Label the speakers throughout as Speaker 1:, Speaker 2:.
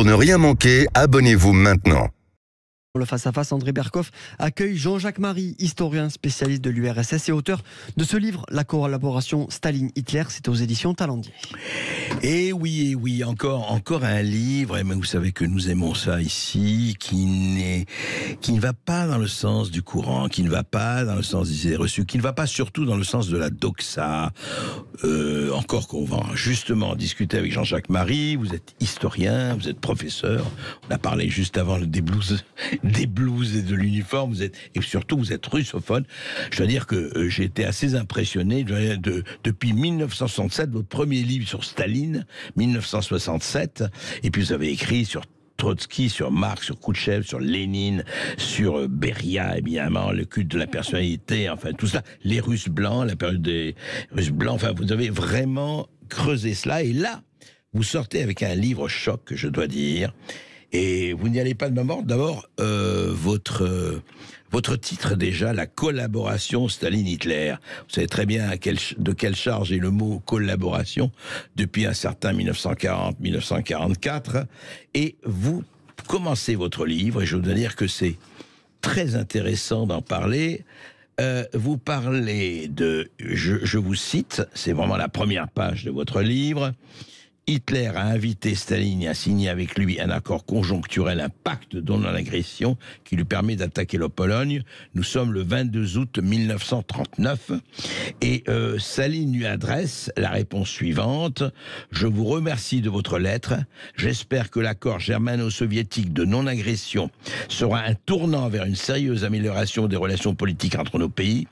Speaker 1: Pour ne rien manquer, abonnez-vous maintenant.
Speaker 2: Pour le face-à-face, André Berkoff accueille Jean-Jacques Marie, historien spécialiste de l'URSS et auteur de ce livre, La collaboration Staline-Hitler. C'est aux éditions Talendier.
Speaker 3: Et oui, encore un livre, et vous savez que nous aimons ça ici, qui ne va pas dans le sens du courant, qui ne va pas dans le sens des idées reçues, qui ne va pas surtout dans le sens de la doxa. Encore qu'on va justement discuter avec Jean-Jacques Marie. Vous êtes historien, vous êtes professeur. On a parlé juste avant des blouses et de l'uniforme. Et surtout, vous êtes russophone. Je dois dire que j'ai été assez impressionné depuis 1967, votre premier livre sur Staline, 1967. Et puis vous avez écrit sur Trotsky, sur Marx, sur Khrouchtchev, sur Lénine, sur Beria, évidemment, le culte de la personnalité, enfin tout ça, les Russes blancs, la période des Russes blancs, enfin vous avez vraiment creusé cela, et là, vous sortez avec un livre choc, je dois dire, et vous n'y allez pas de ma mort. D'abord, votre titre déjà, la collaboration Staline-Hitler. Vous savez très bien de quelle charge est le mot collaboration depuis un certain 1940-1944. Et vous commencez votre livre, et je dois dire que c'est très intéressant d'en parler. Vous parlez de, je vous cite, c'est vraiment la première page de votre livre. Hitler a invité Staline à signer avec lui un accord conjoncturel, un pacte de non-agression qui lui permet d'attaquer la Pologne. Nous sommes le 22 août 1939 et Staline lui adresse la réponse suivante. Je vous remercie de votre lettre. J'espère que l'accord germano-soviétique de non-agression sera un tournant vers une sérieuse amélioration des relations politiques entre nos pays.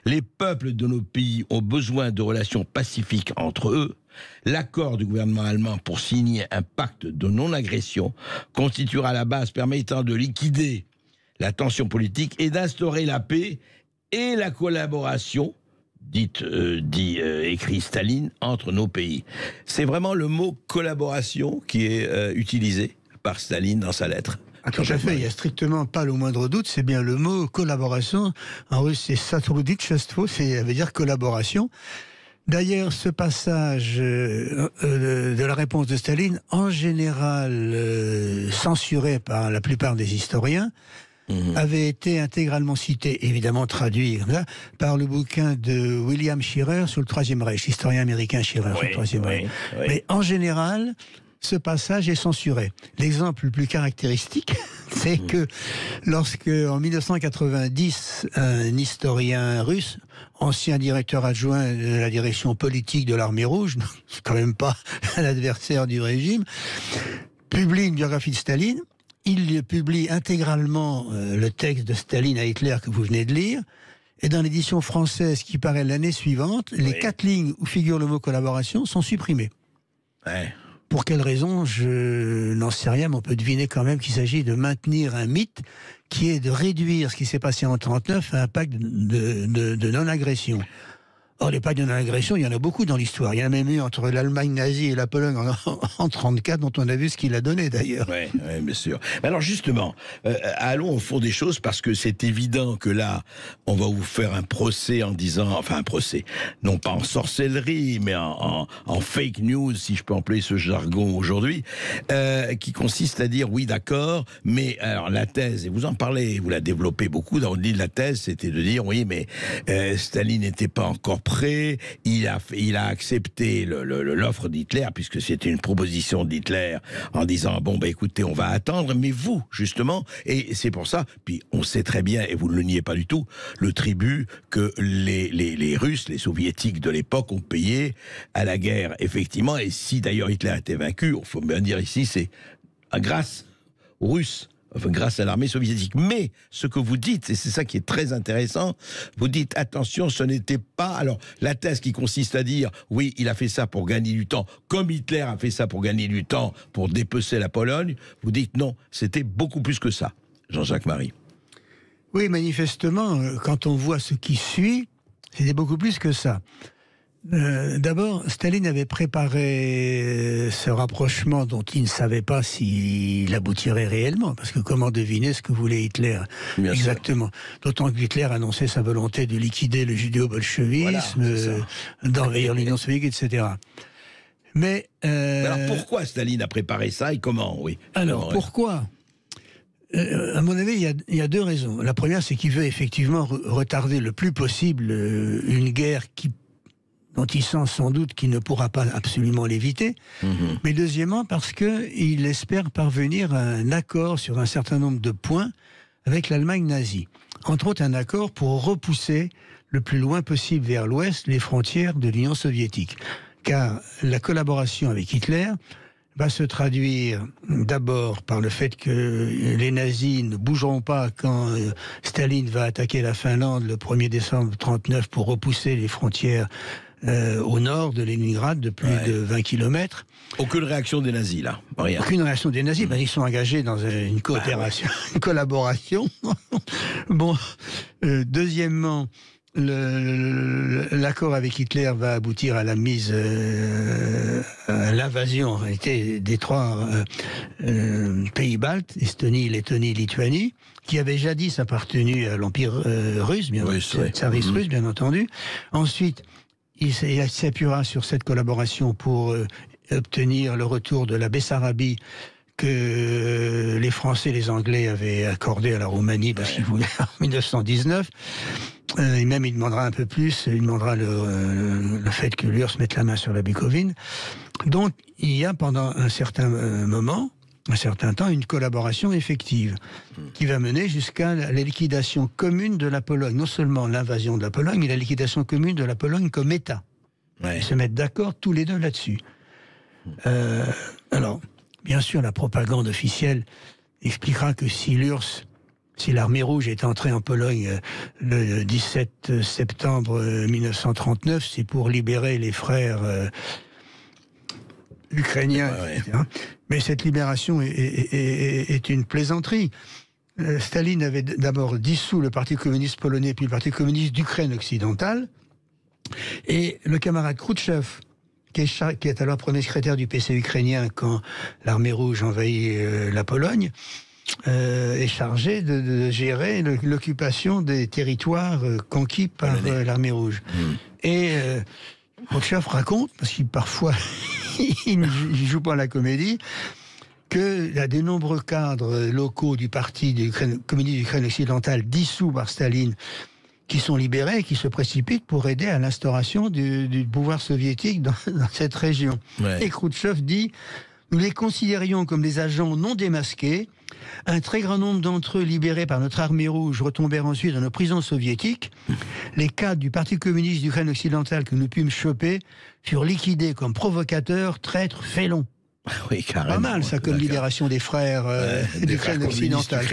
Speaker 3: Les peuples de nos pays ont besoin de relations pacifiques entre eux. L'accord du gouvernement allemand pour signer un pacte de non-agression constituera la base permettant de liquider la tension politique et d'instaurer la paix et la collaboration, écrit Staline, entre nos pays. C'est vraiment le mot collaboration qui est utilisé par Staline dans sa lettre.
Speaker 4: Tout à fait, il n'y a strictement pas le moindre doute, c'est bien le mot collaboration. En russe, c'est satruditchestvo, ça veut dire collaboration. D'ailleurs, ce passage de la réponse de Staline, en général censuré par la plupart des historiens, avait été intégralement cité, évidemment traduit comme ça, par le bouquin de William Shirer sur le Troisième Reich, historien américain Shirer sur le Troisième Reich. Mais en général, ce passage est censuré. L'exemple le plus caractéristique, c'est que lorsque, en 1990, un historien russe, ancien directeur adjoint de la direction politique de l'Armée Rouge, c'est quand même pas un adversaire du régime, publie une biographie de Staline. Il publie intégralement le texte de Staline à Hitler que vous venez de lire. Et dans l'édition française qui paraît l'année suivante, les 4 lignes où figure le mot collaboration sont supprimées. Ouais. Pour quelle raison, je n'en sais rien, mais on peut deviner quand même qu'il s'agit de maintenir un mythe qui est de réduire ce qui s'est passé en 1939 à un pacte de non-agression. Or, les pactes de non-agression, il y en a beaucoup dans l'histoire. Il y en a même eu entre l'Allemagne nazie et la Pologne en 1934, dont on a vu ce qu'il a donné d'ailleurs.
Speaker 3: Oui, bien sûr. Alors justement, allons au fond des choses, parce que c'est évident que là, on va vous faire un procès en disant, enfin un procès, non pas en sorcellerie, mais en fake news, si je peux employer ce jargon aujourd'hui, qui consiste à dire, oui d'accord, mais alors la thèse, et vous en parlez, vous la développez beaucoup dans le livre, la thèse, c'était de dire, oui, mais Staline n'était pas encore prêt, il a accepté l'offre d'Hitler, puisque c'était une proposition d'Hitler, en disant, bon, bah écoutez, on va attendre, mais vous, justement, et c'est pour ça, puis on sait très bien, et vous ne le niez pas du tout, le tribut que les Russes, les Soviétiques de l'époque ont payé à la guerre, effectivement, et si d'ailleurs Hitler a été vaincu, il faut bien dire ici, c'est grâce aux Russes, enfin, grâce à l'armée soviétique. Mais ce que vous dites, et c'est ça qui est très intéressant, vous dites, attention, ce n'était pas... Alors, la thèse qui consiste à dire, oui, il a fait ça pour gagner du temps, comme Hitler a fait ça pour gagner du temps, pour dépecer la Pologne, vous dites non, c'était beaucoup plus que ça. Jean-Jacques Marie.
Speaker 4: Oui, manifestement, quand on voit ce qui suit, c'était beaucoup plus que ça. D'abord, Staline avait préparé ce rapprochement dont il ne savait pas s'il aboutirait réellement, parce que comment deviner ce que voulait Hitler exactement. D'autant que Hitler annonçait sa volonté de liquider le judéo-bolchevisme, d'envahir l'Union soviétique, etc. Mais
Speaker 3: Alors pourquoi Staline a préparé ça et comment? Oui.
Speaker 4: alors pourquoi à mon avis, il y a deux raisons. La première, c'est qu'il veut effectivement retarder le plus possible une guerre dont il sent sans doute qu'il ne pourra pas absolument l'éviter. Mais deuxièmement, parce qu'il espère parvenir à un accord sur un certain nombre de points avec l'Allemagne nazie. Entre autres, un accord pour repousser le plus loin possible vers l'ouest les frontières de l'Union soviétique. Car la collaboration avec Hitler va se traduire d'abord par le fait que les nazis ne bougeront pas quand Staline va attaquer la Finlande le 1er décembre 1939 pour repousser les frontières au nord de Leningrad de plus de 20 km.
Speaker 3: Aucune réaction des nazis, là. Rien.
Speaker 4: Aucune réaction des nazis, ils sont engagés dans une coopération, une collaboration. Bon, deuxièmement, l'accord avec Hitler va aboutir à la mise, à l'invasion en réalité des trois pays baltes, Estonie, Lettonie, Lituanie, qui avaient jadis appartenu à l'Empire russe, tsariste russe, bien entendu. Ensuite, il s'appuiera sur cette collaboration pour obtenir le retour de la Bessarabie que les Français et les Anglais avaient accordé à la Roumanie parce qu'ils voulaient en 1919. Et même il demandera un peu plus, il demandera le fait que l'URSS mette la main sur la Bucovine. Donc il y a pendant un certain moment, un certain temps, une collaboration effective qui va mener jusqu'à la liquidation commune de la Pologne. Non seulement l'invasion de la Pologne, mais la liquidation commune de la Pologne comme État. Ils se mettent d'accord tous les deux là-dessus. Alors, bien sûr, la propagande officielle expliquera que si l'armée rouge est entrée en Pologne le 17 septembre 1939, c'est pour libérer les frères ukrainiens, etc. Mais cette libération est une plaisanterie. Staline avait d'abord dissous le Parti communiste polonais, puis le Parti communiste d'Ukraine occidentale, et le camarade Khrouchtchev, qui est alors premier secrétaire du PC ukrainien quand l'armée rouge envahit la Pologne, est chargé de gérer l'occupation des territoires conquis par l'armée rouge. Et Khrouchtchev raconte, parce qu'il parfois il ne joue pas la comédie, qu'il y a de nombreux cadres locaux du Parti communiste d'Ukraine occidentale dissous par Staline qui sont libérés et qui se précipitent pour aider à l'instauration du pouvoir soviétique dans cette région. Et Khrouchtchev dit: nous les considérions comme des agents non démasqués. Un très grand nombre d'entre eux, libérés par notre armée rouge, retombèrent ensuite dans nos prisons soviétiques. Les cadres du Parti communiste d'Ukraine occidentale que nous pûmes choper furent liquidés comme provocateurs, traîtres, félons.
Speaker 3: Oui, carrément.
Speaker 4: Pas mal, ça, comme libération des frères d'Ukraine occidentale.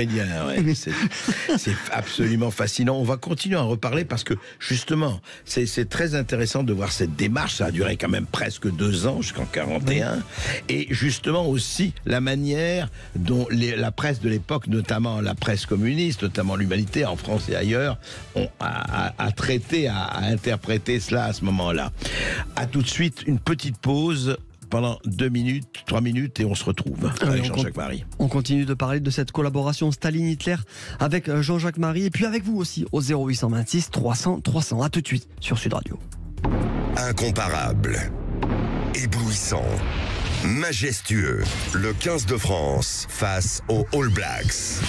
Speaker 3: C'est absolument fascinant. On va continuer à en reparler parce que, justement, c'est très intéressant de voir cette démarche. Ça a duré quand même presque 2 ans, jusqu'en 41. Et justement aussi, la manière dont la presse de l'époque, notamment la presse communiste, notamment l'Humanité, en France et ailleurs, a traité, a interprété cela à ce moment-là. À tout de suite, une petite pause pendant 2 minutes, 3 minutes et on se retrouve avec Jean-Jacques Marie.
Speaker 2: On continue de parler de cette collaboration Staline-Hitler avec Jean-Jacques Marie et puis avec vous aussi au 0826 300 300. À tout de suite sur Sud Radio.
Speaker 1: Incomparable, éblouissant, majestueux, le 15 de France face aux All Blacks.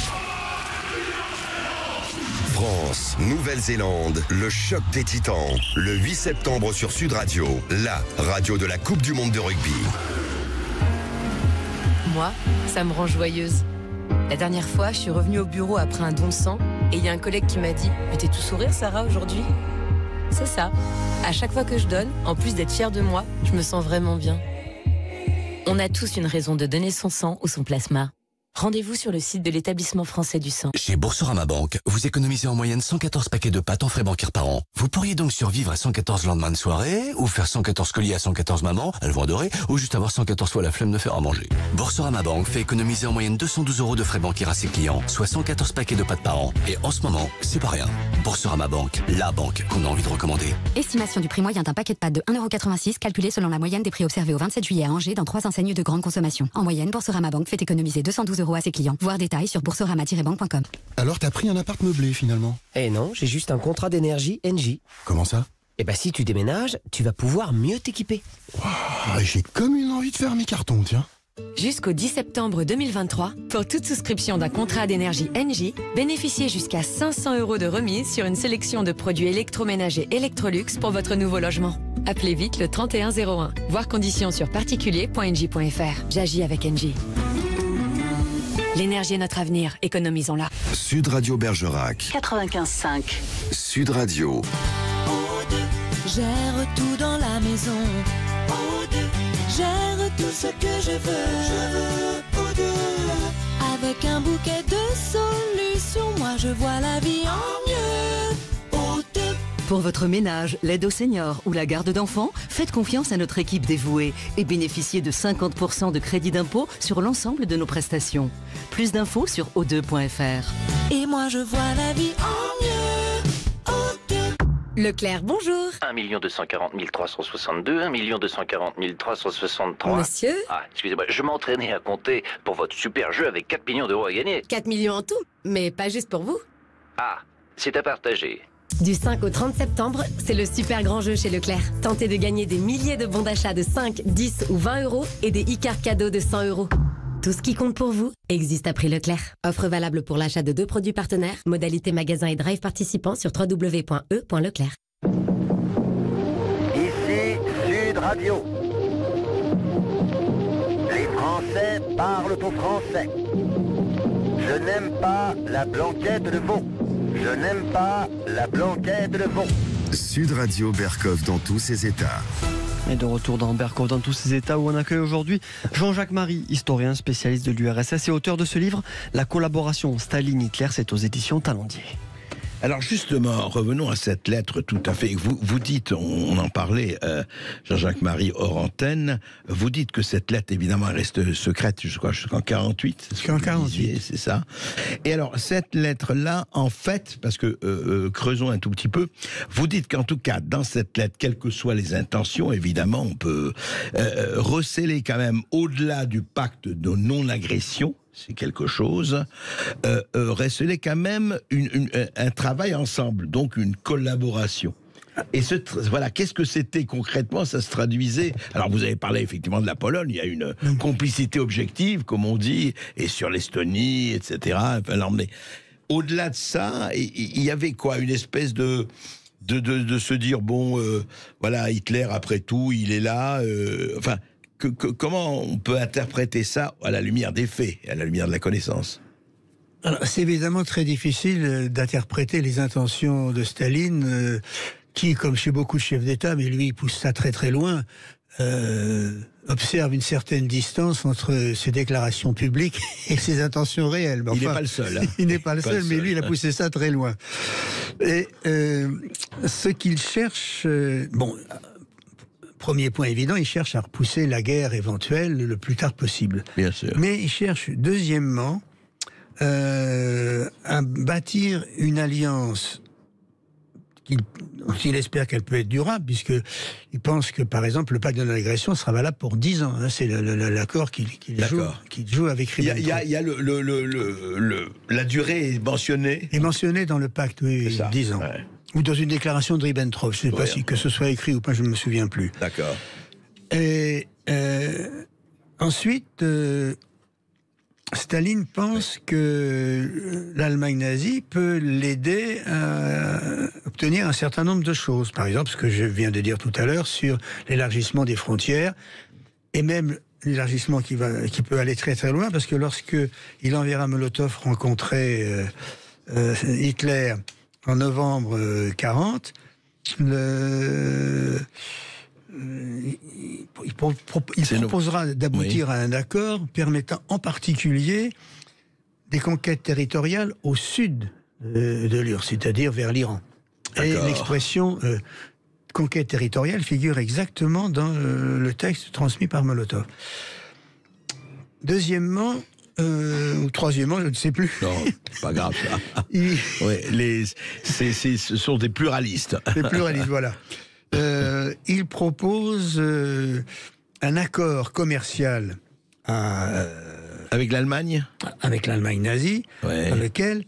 Speaker 1: France, Nouvelle-Zélande, le choc des titans, le 8 septembre sur Sud Radio, la radio de la Coupe du Monde de rugby.
Speaker 5: Moi, ça me rend joyeuse. La dernière fois, je suis revenue au bureau après un don de sang et il y a un collègue qui m'a dit « Mais t'es tout sourire, Sarah, aujourd'hui ?» C'est ça. À chaque fois que je donne, en plus d'être fière de moi, je me sens vraiment bien. On a tous une raison de donner son sang ou son plasma. Rendez-vous sur le site de l'établissement français du sang.
Speaker 6: Chez Boursorama Banque, vous économisez en moyenne 114 paquets de pâtes en frais bancaires par an. Vous pourriez donc survivre à 114 lendemains de soirée, ou faire 114 colis à 114 mamans, elles vont adorer, ou juste avoir 114 fois la flemme de faire à manger. Boursorama Banque fait économiser en moyenne 212 € de frais bancaires à ses clients, soit 114 paquets de pâtes par an. Et en ce moment, c'est pas rien. Boursorama Banque, la banque qu'on a envie de recommander.
Speaker 7: Estimation du prix moyen d'un paquet de pâtes de 1,86 € calculé selon la moyenne des prix observés au 27 juillet à Angers dans 3 enseignes de grande consommation. En moyenne, Boursorama Banque fait économiser 212 € à ses clients. Voir détails sur boursorama-banque.com.
Speaker 8: Alors t'as pris un appart meublé finalement?
Speaker 9: Eh non, j'ai juste un contrat d'énergie Engie.
Speaker 8: Comment ça? Et bah si tu déménages, tu vas pouvoir mieux t'équiper.
Speaker 9: J'ai comme une envie de faire mes cartons, tiens.
Speaker 5: Jusqu'au 10 septembre 2023, pour toute souscription d'un contrat d'énergie Engie, bénéficiez jusqu'à 500 € de remise sur une sélection de produits électroménagers Electrolux pour votre nouveau logement. Appelez vite le 3101. Voir conditions sur particulier.engie.fr. J'agis avec Engie. L'énergie est notre avenir, économisons-la.
Speaker 1: Sud Radio Bergerac,
Speaker 10: 95.5.
Speaker 1: Sud Radio.
Speaker 11: Gère tout dans la maison. Gère tout ce que je veux. Avec un bouquet de solutions, moi je vois la vie en mieux.
Speaker 10: Pour votre ménage, l'aide aux seniors ou la garde d'enfants, faites confiance à notre équipe dévouée et bénéficiez de 50% de crédit d'impôt sur l'ensemble de nos prestations. Plus d'infos sur o2.fr.
Speaker 11: Et moi je vois la vie en mieux.
Speaker 5: Leclerc, bonjour.
Speaker 12: 1 240 362, 1 240 363.
Speaker 5: Monsieur ?
Speaker 12: Ah, excusez-moi, je m'entraînais à compter pour votre super jeu avec 4 millions d'euros à gagner.
Speaker 5: 4 millions en tout, mais pas juste pour vous.
Speaker 12: Ah, c'est à partager.
Speaker 5: Du 5 au 30 septembre, c'est le super grand jeu chez Leclerc. Tentez de gagner des milliers de bons d'achat de 5, 10 ou 20 € et des e-cartes cadeaux de 100 €. Tout ce qui compte pour vous existe à prix Leclerc. Offre valable pour l'achat de 2 produits partenaires. Modalité magasin et drive participants sur www.e.leclerc.
Speaker 13: Ici Sud Radio. Les Français parlent au français. Je n'aime pas la blanquette de veau. Je n'aime pas la blanquette de veau.
Speaker 1: Sud Radio Berkov dans tous ses états.
Speaker 2: Et de retour dans Berkov dans tous ses états où on accueille aujourd'hui Jean-Jacques Marie, historien spécialiste de l'URSS et auteur de ce livre, La collaboration Staline-Hitler, c'est aux éditions Talendier.
Speaker 3: Alors justement, revenons à cette lettre tout à fait. Vous dites, on en parlait, Jean-Jacques Marie hors antenne, vous dites que cette lettre, évidemment, reste secrète, je crois, jusqu'en 48.
Speaker 4: Jusqu'en 48.
Speaker 3: C'est ça. Et alors, cette lettre-là, en fait, parce que, creusons un tout petit peu, vous dites qu'en tout cas, dans cette lettre, quelles que soient les intentions, évidemment, on peut recéler quand même, au-delà du pacte de non-agression, c'est quelque chose, receler quand même un travail ensemble, donc une collaboration. Et voilà, qu'est-ce que c'était concrètement? Ça se traduisait. Alors, vous avez parlé effectivement de la Pologne, il y a une complicité objective, comme on dit, et sur l'Estonie, etc. Enfin, mais au-delà de ça, il y avait quoi? Une espèce de se dire, bon, voilà, Hitler, après tout, il est là, enfin... Comment on peut interpréter ça à la lumière des faits, à la lumière de la connaissance?
Speaker 4: Alors, c'est évidemment très difficile d'interpréter les intentions de Staline, qui, comme chez beaucoup de chefs d'État, mais lui, il pousse ça très très loin, observe une certaine distance entre ses déclarations publiques et ses intentions réelles.
Speaker 3: Il n'est pas le seul. Hein.
Speaker 4: Il n'est pas le seul, mais lui, il a poussé ça très loin. Et ce qu'il cherche... bon. Premier point évident, il cherche à repousser la guerre éventuelle le plus tard possible.
Speaker 3: Bien sûr.
Speaker 4: Mais il cherche, deuxièmement, à bâtir une alliance qu'il espère qu'elle peut être durable, puisqu'il pense que, par exemple, le pacte de non-agression sera valable pour 10 ans. Hein, c'est l'accord qu'il joue avec Ribbentrop.
Speaker 3: Il y a la durée est mentionnée.
Speaker 4: Est mentionnée dans le pacte, oui, 10 ans. Ouais. Ou dans une déclaration de Ribbentrop. Je ne sais pas si que ce soit écrit ou pas, je ne me souviens plus.
Speaker 3: D'accord.
Speaker 4: Et ensuite, Staline pense que l'Allemagne nazie peut l'aider à obtenir un certain nombre de choses. Par exemple, ce que je viens de dire tout à l'heure sur l'élargissement des frontières, et même l'élargissement qui peut aller très très loin, parce que lorsque il enverra Molotov rencontrer Hitler en novembre 40, il proposera d'aboutir à un accord permettant en particulier des conquêtes territoriales au sud de l'URSS, c'est-à-dire vers l'Iran. Et l'expression conquête territoriale figure exactement dans le texte transmis par Molotov. Deuxièmement, ou troisièmement, je ne sais plus.
Speaker 3: Non, c'est pas grave ça. Ce sont des pluralistes.
Speaker 4: Des pluralistes, voilà. Il propose un accord commercial
Speaker 3: avec l'Allemagne.
Speaker 4: Avec l'Allemagne nazie, dans lequel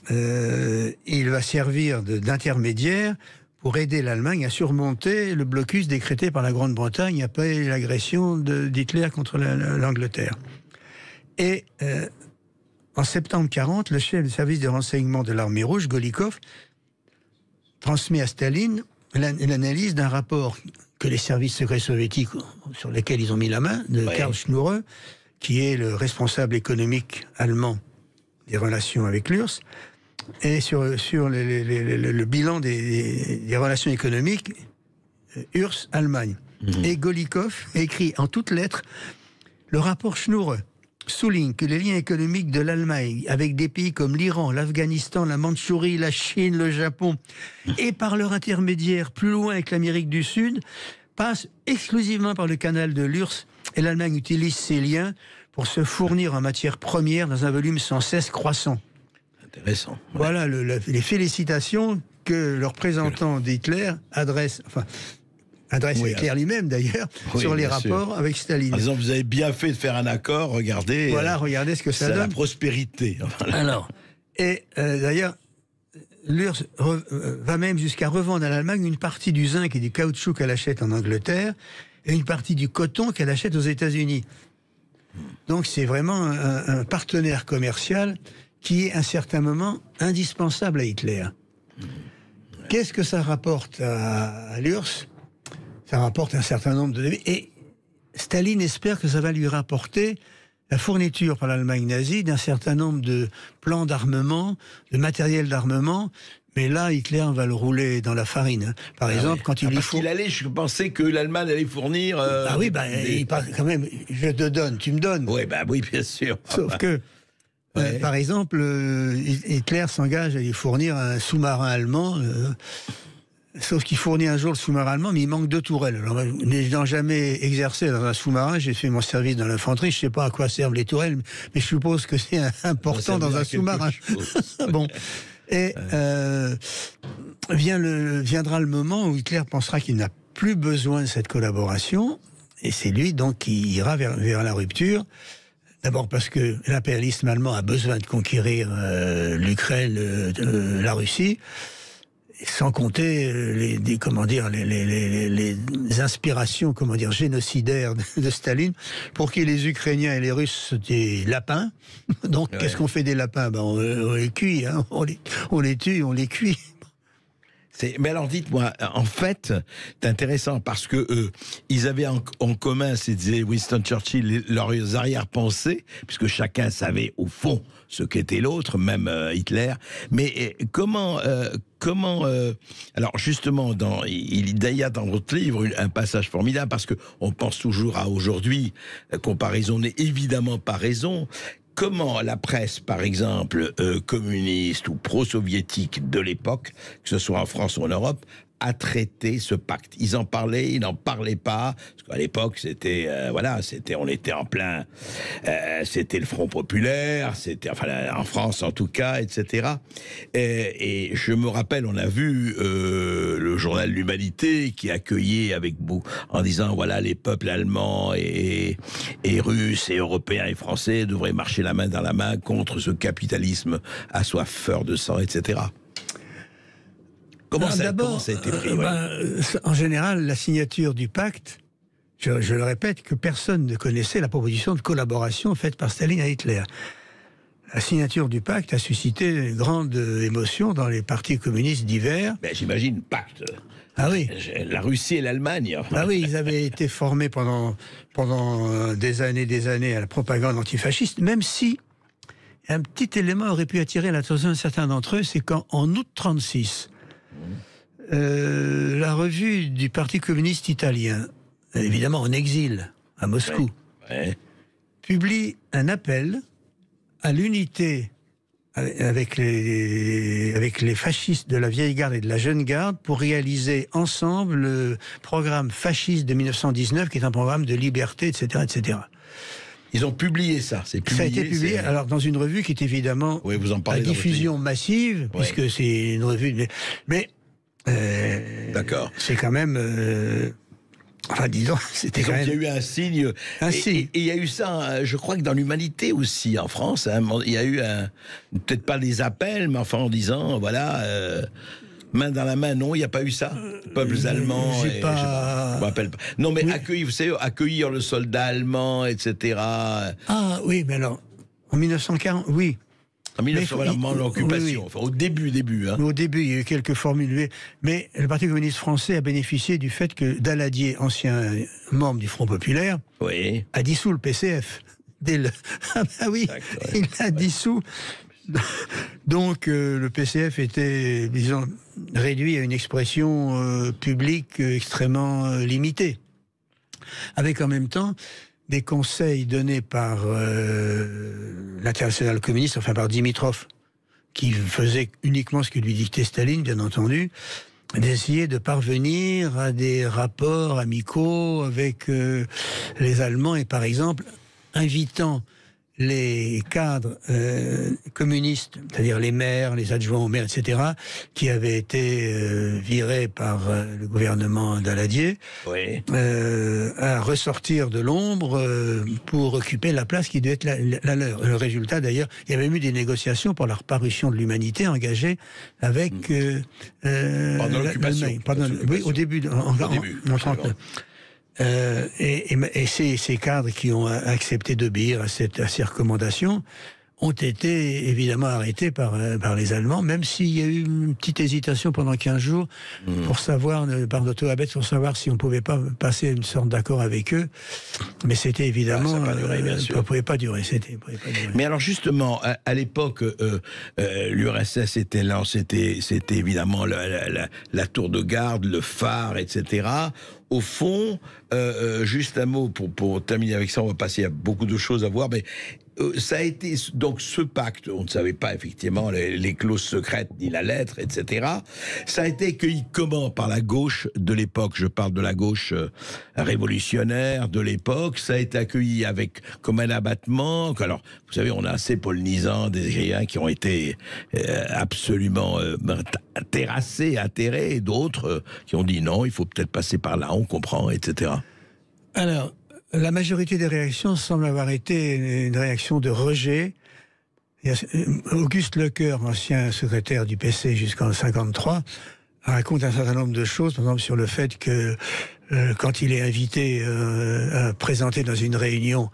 Speaker 4: il va servir d'intermédiaire pour aider l'Allemagne à surmonter le blocus décrété par la Grande-Bretagne après l'agression d'Hitler contre l'Angleterre. Et en septembre 1940, le chef du service de renseignement de l'armée rouge, Golikov, transmet à Staline l'analyse d'un rapport que les services secrets soviétiques, sur lesquels ils ont mis la main, de Karl Schnurre, qui est le responsable économique allemand des relations avec l'URSS, et sur le bilan des relations économiques URSS-Allemagne. Et Golikov écrit en toutes lettres le rapport Schnurre souligne que les liens économiques de l'Allemagne avec des pays comme l'Iran, l'Afghanistan, la Mandchourie, la Chine, le Japon, et par leur intermédiaire plus loin avec l'Amérique du Sud, passent exclusivement par le canal de l'URSS, et l'Allemagne utilise ces liens pour se fournir en matières premières dans un volume sans cesse croissant.
Speaker 3: Intéressant. Ouais.
Speaker 4: Voilà les félicitations que le représentant d'Hitler adresse à Hitler lui-même d'ailleurs, sur les rapports avec Staline.
Speaker 3: En disant, vous avez bien fait de faire un accord, regardez.
Speaker 4: Voilà, regardez ce que ça donne.
Speaker 3: C'est la prospérité.
Speaker 4: Alors, et d'ailleurs, l'URSS va même jusqu'à revendre à l'Allemagne une partie du zinc et du caoutchouc qu'elle achète en Angleterre, et une partie du coton qu'elle achète aux États-Unis. Donc c'est vraiment un partenaire commercial qui est à un certain moment indispensable à Hitler. Qu'est-ce que ça rapporte à l'URSS ? Ça rapporte un certain nombre de... Et Staline espère que ça va lui rapporter la fourniture par l'Allemagne nazie d'un certain nombre de plans d'armement, de matériel d'armement. Mais là, Hitler va le rouler dans la farine. Par exemple, quand il lui faut...
Speaker 3: je pensais que l'Allemagne allait fournir...
Speaker 4: Ah oui, il parle quand même, je te donne, tu me donnes.
Speaker 3: Oui, oui, bien sûr.
Speaker 4: Sauf que, par exemple, Hitler s'engage à lui fournir un sous-marin allemand... Sauf qu'il fournit un jour le sous-marin allemand, mais il manque 2 tourelles. Alors, n'ayant jamais exercé dans un sous-marin, j'ai fait mon service dans l'infanterie, je ne sais pas à quoi servent les tourelles, mais je suppose que c'est important dans un sous-marin. Bon. Et viendra le moment où Hitler pensera qu'il n'a plus besoin de cette collaboration, et c'est lui donc qui ira vers la rupture. D'abord parce que l'impérialisme allemand a besoin de conquérir l'Ukraine, la Russie, sans compter les inspirations, génocidaires de Staline, pour qui les Ukrainiens et les Russes c'était lapins. Donc qu'est-ce qu'on fait des lapins ? On les cuit, hein. on les tue, on les cuit.
Speaker 3: Mais alors dites-moi, en fait, c'est intéressant parce que ils avaient en commun, c'est disait Winston Churchill, leurs arrière-pensées, puisque chacun savait au fond ce qu'était l'autre, même Hitler. Mais comment alors justement, il y a dans votre livre un passage formidable, parce que on pense toujours à aujourd'hui, la comparaison n'est évidemment pas raison. Comment la presse, par exemple, communiste ou pro-soviétique de l'époque, que ce soit en France ou en Europe, a traité ce pacte? Ils en parlaient, ils n'en parlaient pas, parce qu'à l'époque, on était en plein, c'était le Front populaire, en France en tout cas, etc. Et je me rappelle, on a vu le journal L'Humanité qui accueillait en disant, voilà, les peuples allemands et russes et européens et français devraient marcher la main dans la main contre ce capitalisme assoiffeur de sang, etc. Comment ça a été pris
Speaker 4: En général, la signature du pacte, je le répète, que personne ne connaissait la proposition de collaboration faite par Staline à Hitler. La signature du pacte a suscité une grande émotion dans les partis communistes divers.
Speaker 3: J'imagine, pacte.
Speaker 4: Ah oui.
Speaker 3: La Russie et l'Allemagne.
Speaker 4: Ah oui, ils avaient été formés pendant des années à la propagande antifasciste, même si un petit élément aurait pu attirer l'attention de certains d'entre eux, c'est qu'en août 1936, la revue du Parti communiste italien, évidemment en exil à Moscou, publie un appel à l'unité avec les fascistes de la vieille garde et de la jeune garde pour réaliser ensemble le programme fasciste de 1919, qui est un programme de liberté, etc., etc.
Speaker 3: Ils ont publié ça. Ça
Speaker 4: a été publié alors dans une revue qui est évidemment à diffusion massive, puisque c'est une revue. Mais
Speaker 3: d'accord.
Speaker 4: C'est quand même. Disons, c'était quand même.
Speaker 3: Il y a eu un signe. Et il y a eu ça, je crois que dans l'Humanité aussi, en France, il y a eu peut-être pas des appels, mais en disant, voilà. Main dans la main, non, il n'y a pas eu ça. Peuples allemands.
Speaker 4: Je
Speaker 3: me rappelle pas. Non, mais oui. Vous savez, accueillir le soldat allemand, etc.
Speaker 4: Ah oui, mais alors, en 1940, oui.
Speaker 3: En 1940, l'occupation,
Speaker 4: oui.
Speaker 3: Enfin, au début. Hein.
Speaker 4: Au début, il y a eu quelques formules, mais le Parti communiste français a bénéficié du fait que Daladier, ancien membre du Front populaire, a dissous le PCF. Ah bah oui, il l'a dissous. Donc le PCF était, disons, réduit à une expression publique extrêmement limitée, avec en même temps des conseils donnés par l'Internationale communiste, enfin par Dimitrov, qui faisait uniquement ce que lui dictait Staline, bien entendu, d'essayer de parvenir à des rapports amicaux avec les Allemands, et par exemple invitant les cadres communistes, c'est-à-dire les maires, les adjoints aux maires, etc., qui avaient été virés par le gouvernement Daladier, à ressortir de l'ombre pour occuper la place qui devait être la leur. Le résultat, d'ailleurs, il y avait eu des négociations pour la reparution de l'humanité engagées avec
Speaker 3: pendant l'occupation.
Speaker 4: Oui, au début, en 1939. Et ces cadres qui ont accepté d'obéir à ces recommandations ont été évidemment arrêtés par les Allemands, même s'il y a eu une petite hésitation pendant 15 jours pour savoir, par Otto Abetz, pour savoir si on ne pouvait pas passer une sorte d'accord avec eux. Mais c'était évidemment...
Speaker 3: ça n'a pas duré, bien sûr.
Speaker 4: Ça ne pouvait pas durer.
Speaker 3: Mais alors justement, à l'époque, l'URSS était là, c'était évidemment la tour de garde, le phare, etc. Au fond, juste un mot pour terminer avec ça, on va passer à beaucoup de choses à voir, mais ça a été donc ce pacte, on ne savait pas effectivement les clauses secrètes ni la lettre, etc. Ça a été accueilli comment par la gauche de l'époque? Je parle de la gauche révolutionnaire de l'époque. Ça a été accueilli comme un abattement. Alors, vous savez, on a assez polnisant des écrivains qui ont été absolument terrassés, atterrés, et d'autres qui ont dit non, il faut peut-être passer par là, on comprend, etc.
Speaker 4: Alors, la majorité des réactions semble avoir été une réaction de rejet. Auguste Lecoeur, ancien secrétaire du PC jusqu'en 1953, raconte un certain nombre de choses, par exemple sur le fait que quand il est invité à présenter dans une réunion,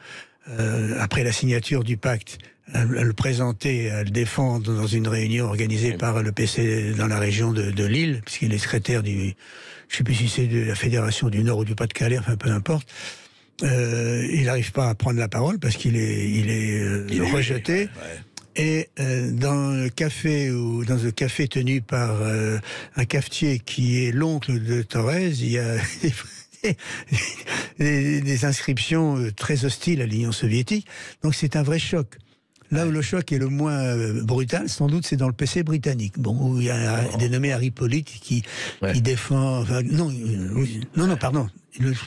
Speaker 4: après la signature du pacte, à le présenter, à le défendre dans une réunion organisée par le PC dans la région de Lille, puisqu'il est secrétaire je ne sais plus si c'est de la Fédération du Nord ou du Pas-de-Calais, enfin peu importe. Il n'arrive pas à prendre la parole parce qu'il est rejeté. Et dans le café tenu par un cafetier qui est l'oncle de Thorez, il y a des inscriptions très hostiles à l'Union soviétique. Donc c'est un vrai choc. Là où le choc est le moins brutal, sans doute, c'est dans le PC britannique. Où il y a un dénommé Harry Pollitt qui défend... Enfin, pardon.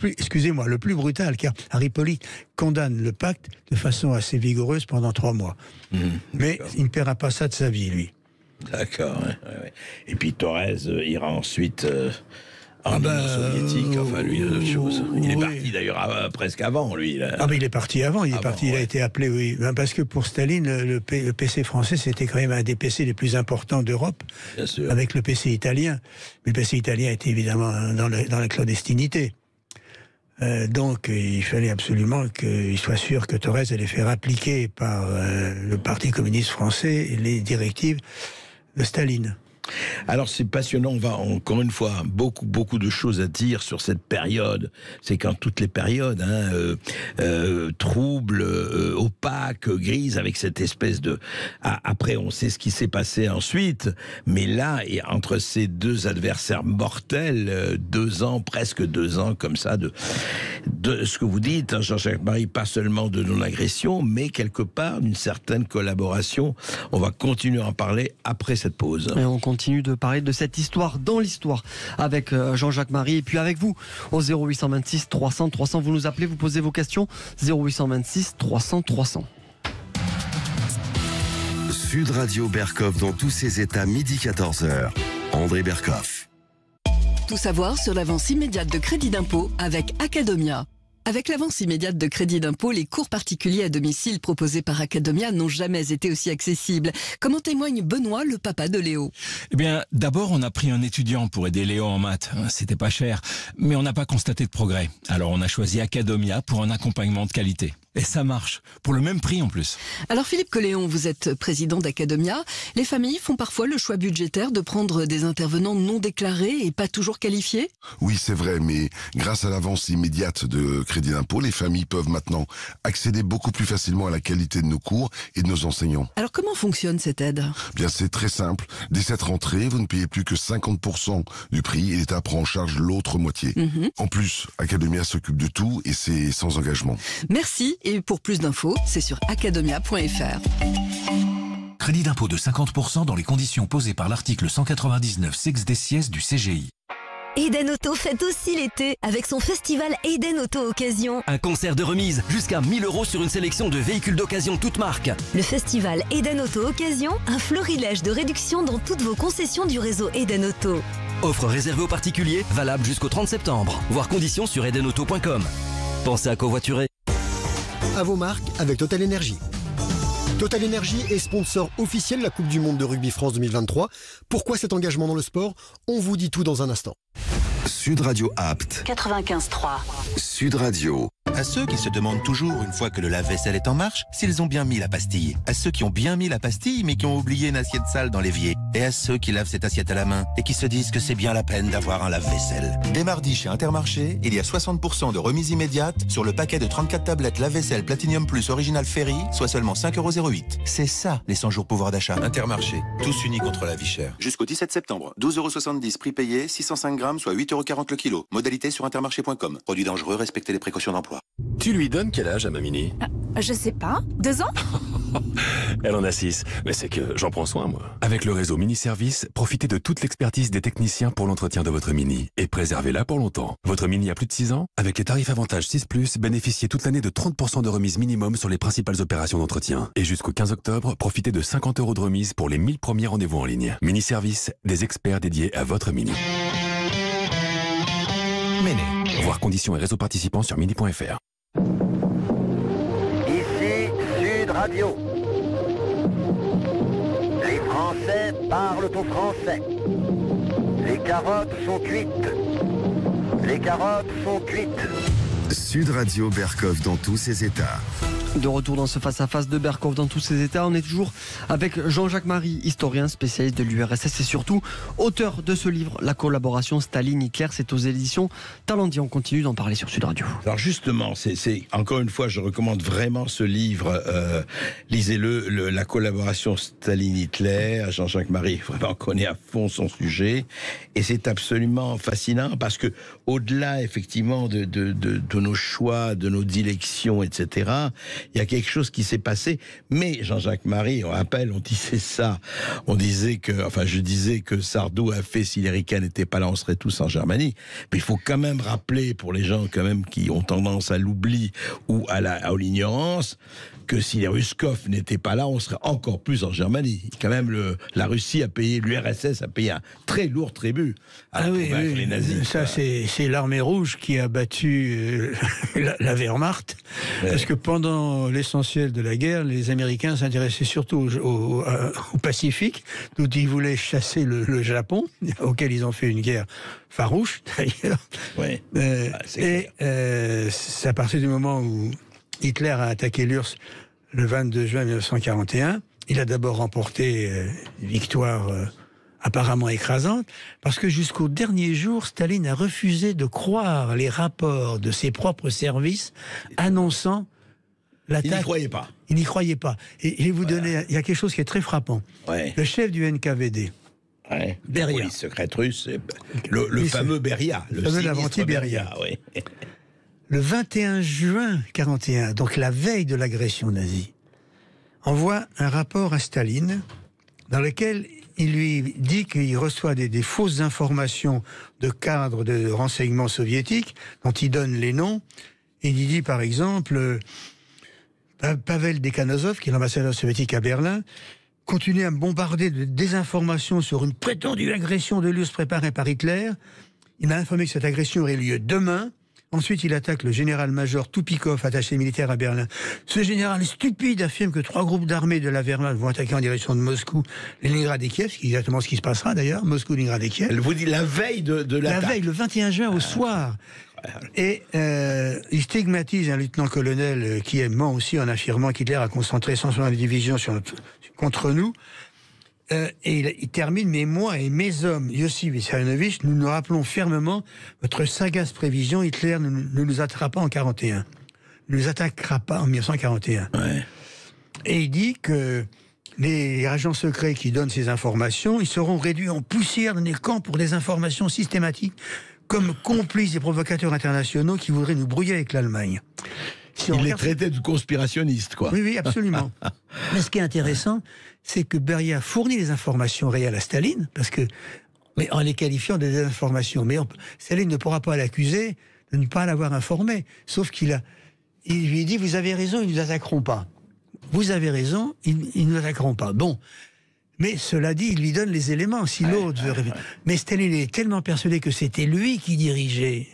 Speaker 4: Excusez-moi, le plus brutal, car Harry Pollitt condamne le pacte de façon assez vigoureuse pendant 3 mois. Mais il ne paiera pas ça de sa vie, lui.
Speaker 3: D'accord. Ouais. Et puis Thorez ira ensuite... en Union soviétique, enfin lui, autre chose. Il est parti d'ailleurs presque avant, lui. Là.
Speaker 4: Ah, mais il est parti avant, il a été appelé, oui. Parce que pour Staline, le PC français, c'était quand même un des PC les plus importants d'Europe, avec le PC italien. Mais le PC italien était évidemment dans la clandestinité. Donc, il fallait absolument qu'il soit sûr que Thorez allait faire appliquer par le Parti communiste français les directives de Staline.
Speaker 3: Alors c'est passionnant, on va encore une fois beaucoup de choses à dire sur cette période. C'est quand toutes les périodes troubles, opaques, grises, avec cette espèce de... Après on sait ce qui s'est passé ensuite, mais là, et entre ces deux adversaires mortels, 2 ans, presque 2 ans comme ça, de ce que vous dites, hein, Jean-Jacques Marie, pas seulement de non-agression, mais quelque part d'une certaine collaboration. On va continuer à en parler après cette pause.
Speaker 2: Et on continue de parler de cette histoire dans l'histoire avec Jean-Jacques Marie et puis avec vous au 0826 300 300. Vous nous appelez, vous posez vos questions. 0826 300 300.
Speaker 1: Sud Radio Berkhoff dans tous ses états, midi 14h. André Berkhoff.
Speaker 14: Tout savoir sur l'avance immédiate de crédit d'impôt avec Academia. Avec l'avance immédiate de crédit d'impôt, les cours particuliers à domicile proposés par Academia n'ont jamais été aussi accessibles. Comme en témoigne Benoît, le papa de Léo.
Speaker 15: Eh bien, d'abord, on a pris un étudiant pour aider Léo en maths. C'était pas cher, mais on n'a pas constaté de progrès. Alors, on a choisi Academia pour un accompagnement de qualité. Et ça marche, pour le même prix en plus.
Speaker 14: Alors Philippe Colléon, vous êtes président d'Academia. Les familles font parfois le choix budgétaire de prendre des intervenants non déclarés et pas toujours qualifiés?
Speaker 9: Oui, c'est vrai, mais grâce à l'avance immédiate de crédit d'impôt, les familles peuvent maintenant accéder beaucoup plus facilement à la qualité de nos cours et de nos enseignants.
Speaker 14: Alors comment fonctionne cette aide?
Speaker 9: Bien, c'est très simple. Dès cette rentrée, vous ne payez plus que 50% du prix et l'État prend en charge l'autre moitié. En plus, Academia s'occupe de tout et c'est sans engagement.
Speaker 14: Merci. Et pour plus d'infos, c'est sur academia.fr.
Speaker 16: Crédit d'impôt de 50% dans les conditions posées par l'article 199 sex des du CGI.
Speaker 17: Eden Auto fête aussi l'été avec son festival Eden Auto Occasion.
Speaker 18: Un concert de remise jusqu'à 1000 € sur une sélection de véhicules d'occasion toutes marques.
Speaker 17: Le festival Eden Auto Occasion, un florilège de réductions dans toutes vos concessions du réseau Eden Auto.
Speaker 18: Offre réservée aux particuliers, valable jusqu'au 30 septembre. Voir conditions sur edenauto.com. Pensez à covoiturer.
Speaker 19: À vos marques avec Total Energy. Total Energy est sponsor officiel de la Coupe du Monde de Rugby France 2023. Pourquoi cet engagement dans le sport? On vous dit tout dans un instant.
Speaker 1: Sud Radio Apt.
Speaker 10: 95.3.
Speaker 1: Sud Radio.
Speaker 20: À ceux qui se demandent toujours, une fois que le lave-vaisselle est en marche, s'ils ont bien mis la pastille. À ceux qui ont bien mis la pastille, mais qui ont oublié une assiette sale dans l'évier. Et à ceux qui lavent cette assiette à la main et qui se disent que c'est bien la peine d'avoir un lave-vaisselle. Dès mardi, chez Intermarché, il y a 60% de remise immédiate sur le paquet de 34 tablettes lave-vaisselle Platinum Plus Original Ferry, soit seulement 5,08 €. C'est ça, les 100 jours pouvoir d'achat. Intermarché, tous unis contre la vie chère. Jusqu'au 17 septembre, 12,70 € prix payé, 605 grammes, soit 8,40 € le kilo. Modalité sur intermarché.com. Produit dangereux, respectez les précautions d'emploi.
Speaker 21: Tu lui donnes quel âge à ma Mini?
Speaker 22: Je sais pas. 2 ans?
Speaker 21: Elle en a 6, mais c'est que j'en prends soin, moi. Avec le réseau Mini Service, profitez de toute l'expertise des techniciens pour l'entretien de votre Mini et préservez-la pour longtemps. Votre Mini a plus de 6 ans? Avec les tarifs avantages 6+, bénéficiez toute l'année de 30% de remise minimum sur les principales opérations d'entretien. Et jusqu'au 15 octobre, profitez de 50 € de remise pour les 1000 premiers rendez-vous en ligne. Mini Service, des experts dédiés à votre Mini. Méné. Voir conditions et réseaux participants sur mini.fr.
Speaker 13: Ici Sud Radio. Les Français parlent au français. Les carottes sont cuites. Les carottes sont cuites.
Speaker 1: Sud Radio Berkov dans tous ses états.
Speaker 2: De retour dans ce face-à-face de Berkov dans tous ses états, on est toujours avec Jean-Jacques Marie, historien spécialiste de l'URSS et surtout auteur de ce livre, La collaboration Staline-Hitler. C'est aux éditions Talendier. On continue d'en parler sur Sud Radio.
Speaker 3: Alors justement, c'est encore une fois, je recommande vraiment ce livre. Lisez-le, La collaboration Staline-Hitler. Jean-Jacques Marie vraiment connaît à fond son sujet et c'est absolument fascinant parce que au-delà effectivement de nos choix, de nos dilections, etc., il y a quelque chose qui s'est passé. Mais Jean-Jacques Marie, on rappelle, on disait ça. On disait que, enfin, je disais que Sardou a fait, si les ricains n'étaient pas là, on serait tous en Germanie. Mais il faut quand même rappeler, pour les gens quand même qui ont tendance à l'oubli ou à l'ignorance, que si les Ruskov n'étaient pas là, on serait encore plus en Germanie. Quand même, la Russie a payé, l'URSS a payé un très lourd tribut à convaincre les nazis.
Speaker 4: Ça, c'est l'armée rouge qui a battu la Wehrmacht. Ouais. Parce que pendant l'essentiel de la guerre, les Américains s'intéressaient surtout au Pacifique, d'où ils voulaient chasser le Japon, auquel ils ont fait une guerre farouche, d'ailleurs. Ouais. C'est à partir du moment où Hitler a attaqué l'URSS le 22 juin 1941. Il a d'abord remporté une victoire apparemment écrasante, parce que jusqu'au dernier jour, Staline a refusé de croire les rapports de ses propres services annonçant l'attaque.
Speaker 3: Il n'y croyait pas.
Speaker 4: Il n'y croyait pas. Et je vais vous donner, il y a quelque chose qui est très frappant. Ouais. Le chef du NKVD, Beria.
Speaker 3: La police secrète russe, le fameux Beria.
Speaker 4: Le fameux Lavrenti Beria. Oui. Le 21 juin 1941, donc la veille de l'agression nazie, envoie un rapport à Staline dans lequel il lui dit qu'il reçoit des fausses informations de cadres de renseignement soviétiques dont il donne les noms. Et il dit par exemple, Pavel Dekhanozov, qui est l'ambassadeur soviétique à Berlin, continue à me bombarder de désinformations sur une prétendue agression de l'URSS préparée par Hitler. Il m'a informé que cette agression aurait lieu demain, Ensuite, il attaque le général-major Toupikov, attaché militaire à Berlin. Ce général stupide affirme que 3 groupes d'armées de la Wehrmacht vont attaquer en direction de Moscou, Leningrad et Kiev, ce qui est exactement ce qui se passera d'ailleurs, Moscou, Leningrad et Kiev.
Speaker 3: Elle vous dit la veille de l'attaque.
Speaker 4: La veille, le 21 juin au soir. Et il stigmatise un lieutenant-colonel qui ment aussi en affirmant qu'Hitler a concentré 160 divisions contre nous. Et il termine, mais moi et mes hommes, Yossi Vissarionovitch, nous nous rappelons fermement votre sagace prévision, Hitler ne nous attaquera pas en 41. Ne nous attaquera pas en 1941.
Speaker 3: Ouais.
Speaker 4: Et il dit que les agents secrets qui donnent ces informations, ils seront réduits en poussière dans les camps pour des informations systématiques, comme complices des provocateurs internationaux qui voudraient nous brouiller avec l'Allemagne.
Speaker 3: Il les traitait de conspirationnistes, quoi.
Speaker 4: Oui, absolument. Mais ce qui est intéressant, c'est que Beria fournit des informations réelles à Staline, mais en les qualifiant de désinformations. Mais Staline ne pourra pas l'accuser de ne pas l'avoir informé. Sauf il lui dit, vous avez raison, ils ne nous attaqueront pas. Vous avez raison, ils ne nous attaqueront pas. Bon. Mais cela dit, il lui donne les éléments. Si l'autre veut... Mais Staline est tellement persuadé que c'était lui qui dirigeait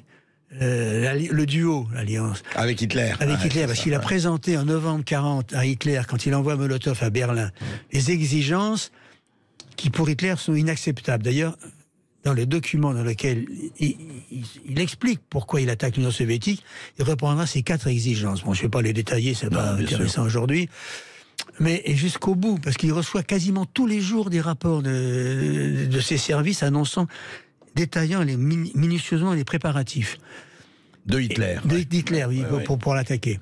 Speaker 4: le duo, l'alliance.
Speaker 3: Avec Hitler.
Speaker 4: Avec Hitler, parce qu'il a présenté en novembre 40 à Hitler, quand il envoie Molotov à Berlin, les exigences qui pour Hitler sont inacceptables. D'ailleurs, dans le document dans lequel il explique pourquoi il attaque l'Union soviétique, il reprendra ces 4 exigences. Bon, je ne vais pas les détailler, c'est pas intéressant aujourd'hui. Mais jusqu'au bout, parce qu'il reçoit quasiment tous les jours des rapports de ses services annonçant, détaillant minutieusement les préparatifs.
Speaker 3: De Hitler.
Speaker 4: D'Hitler, oui, pour l'attaquer.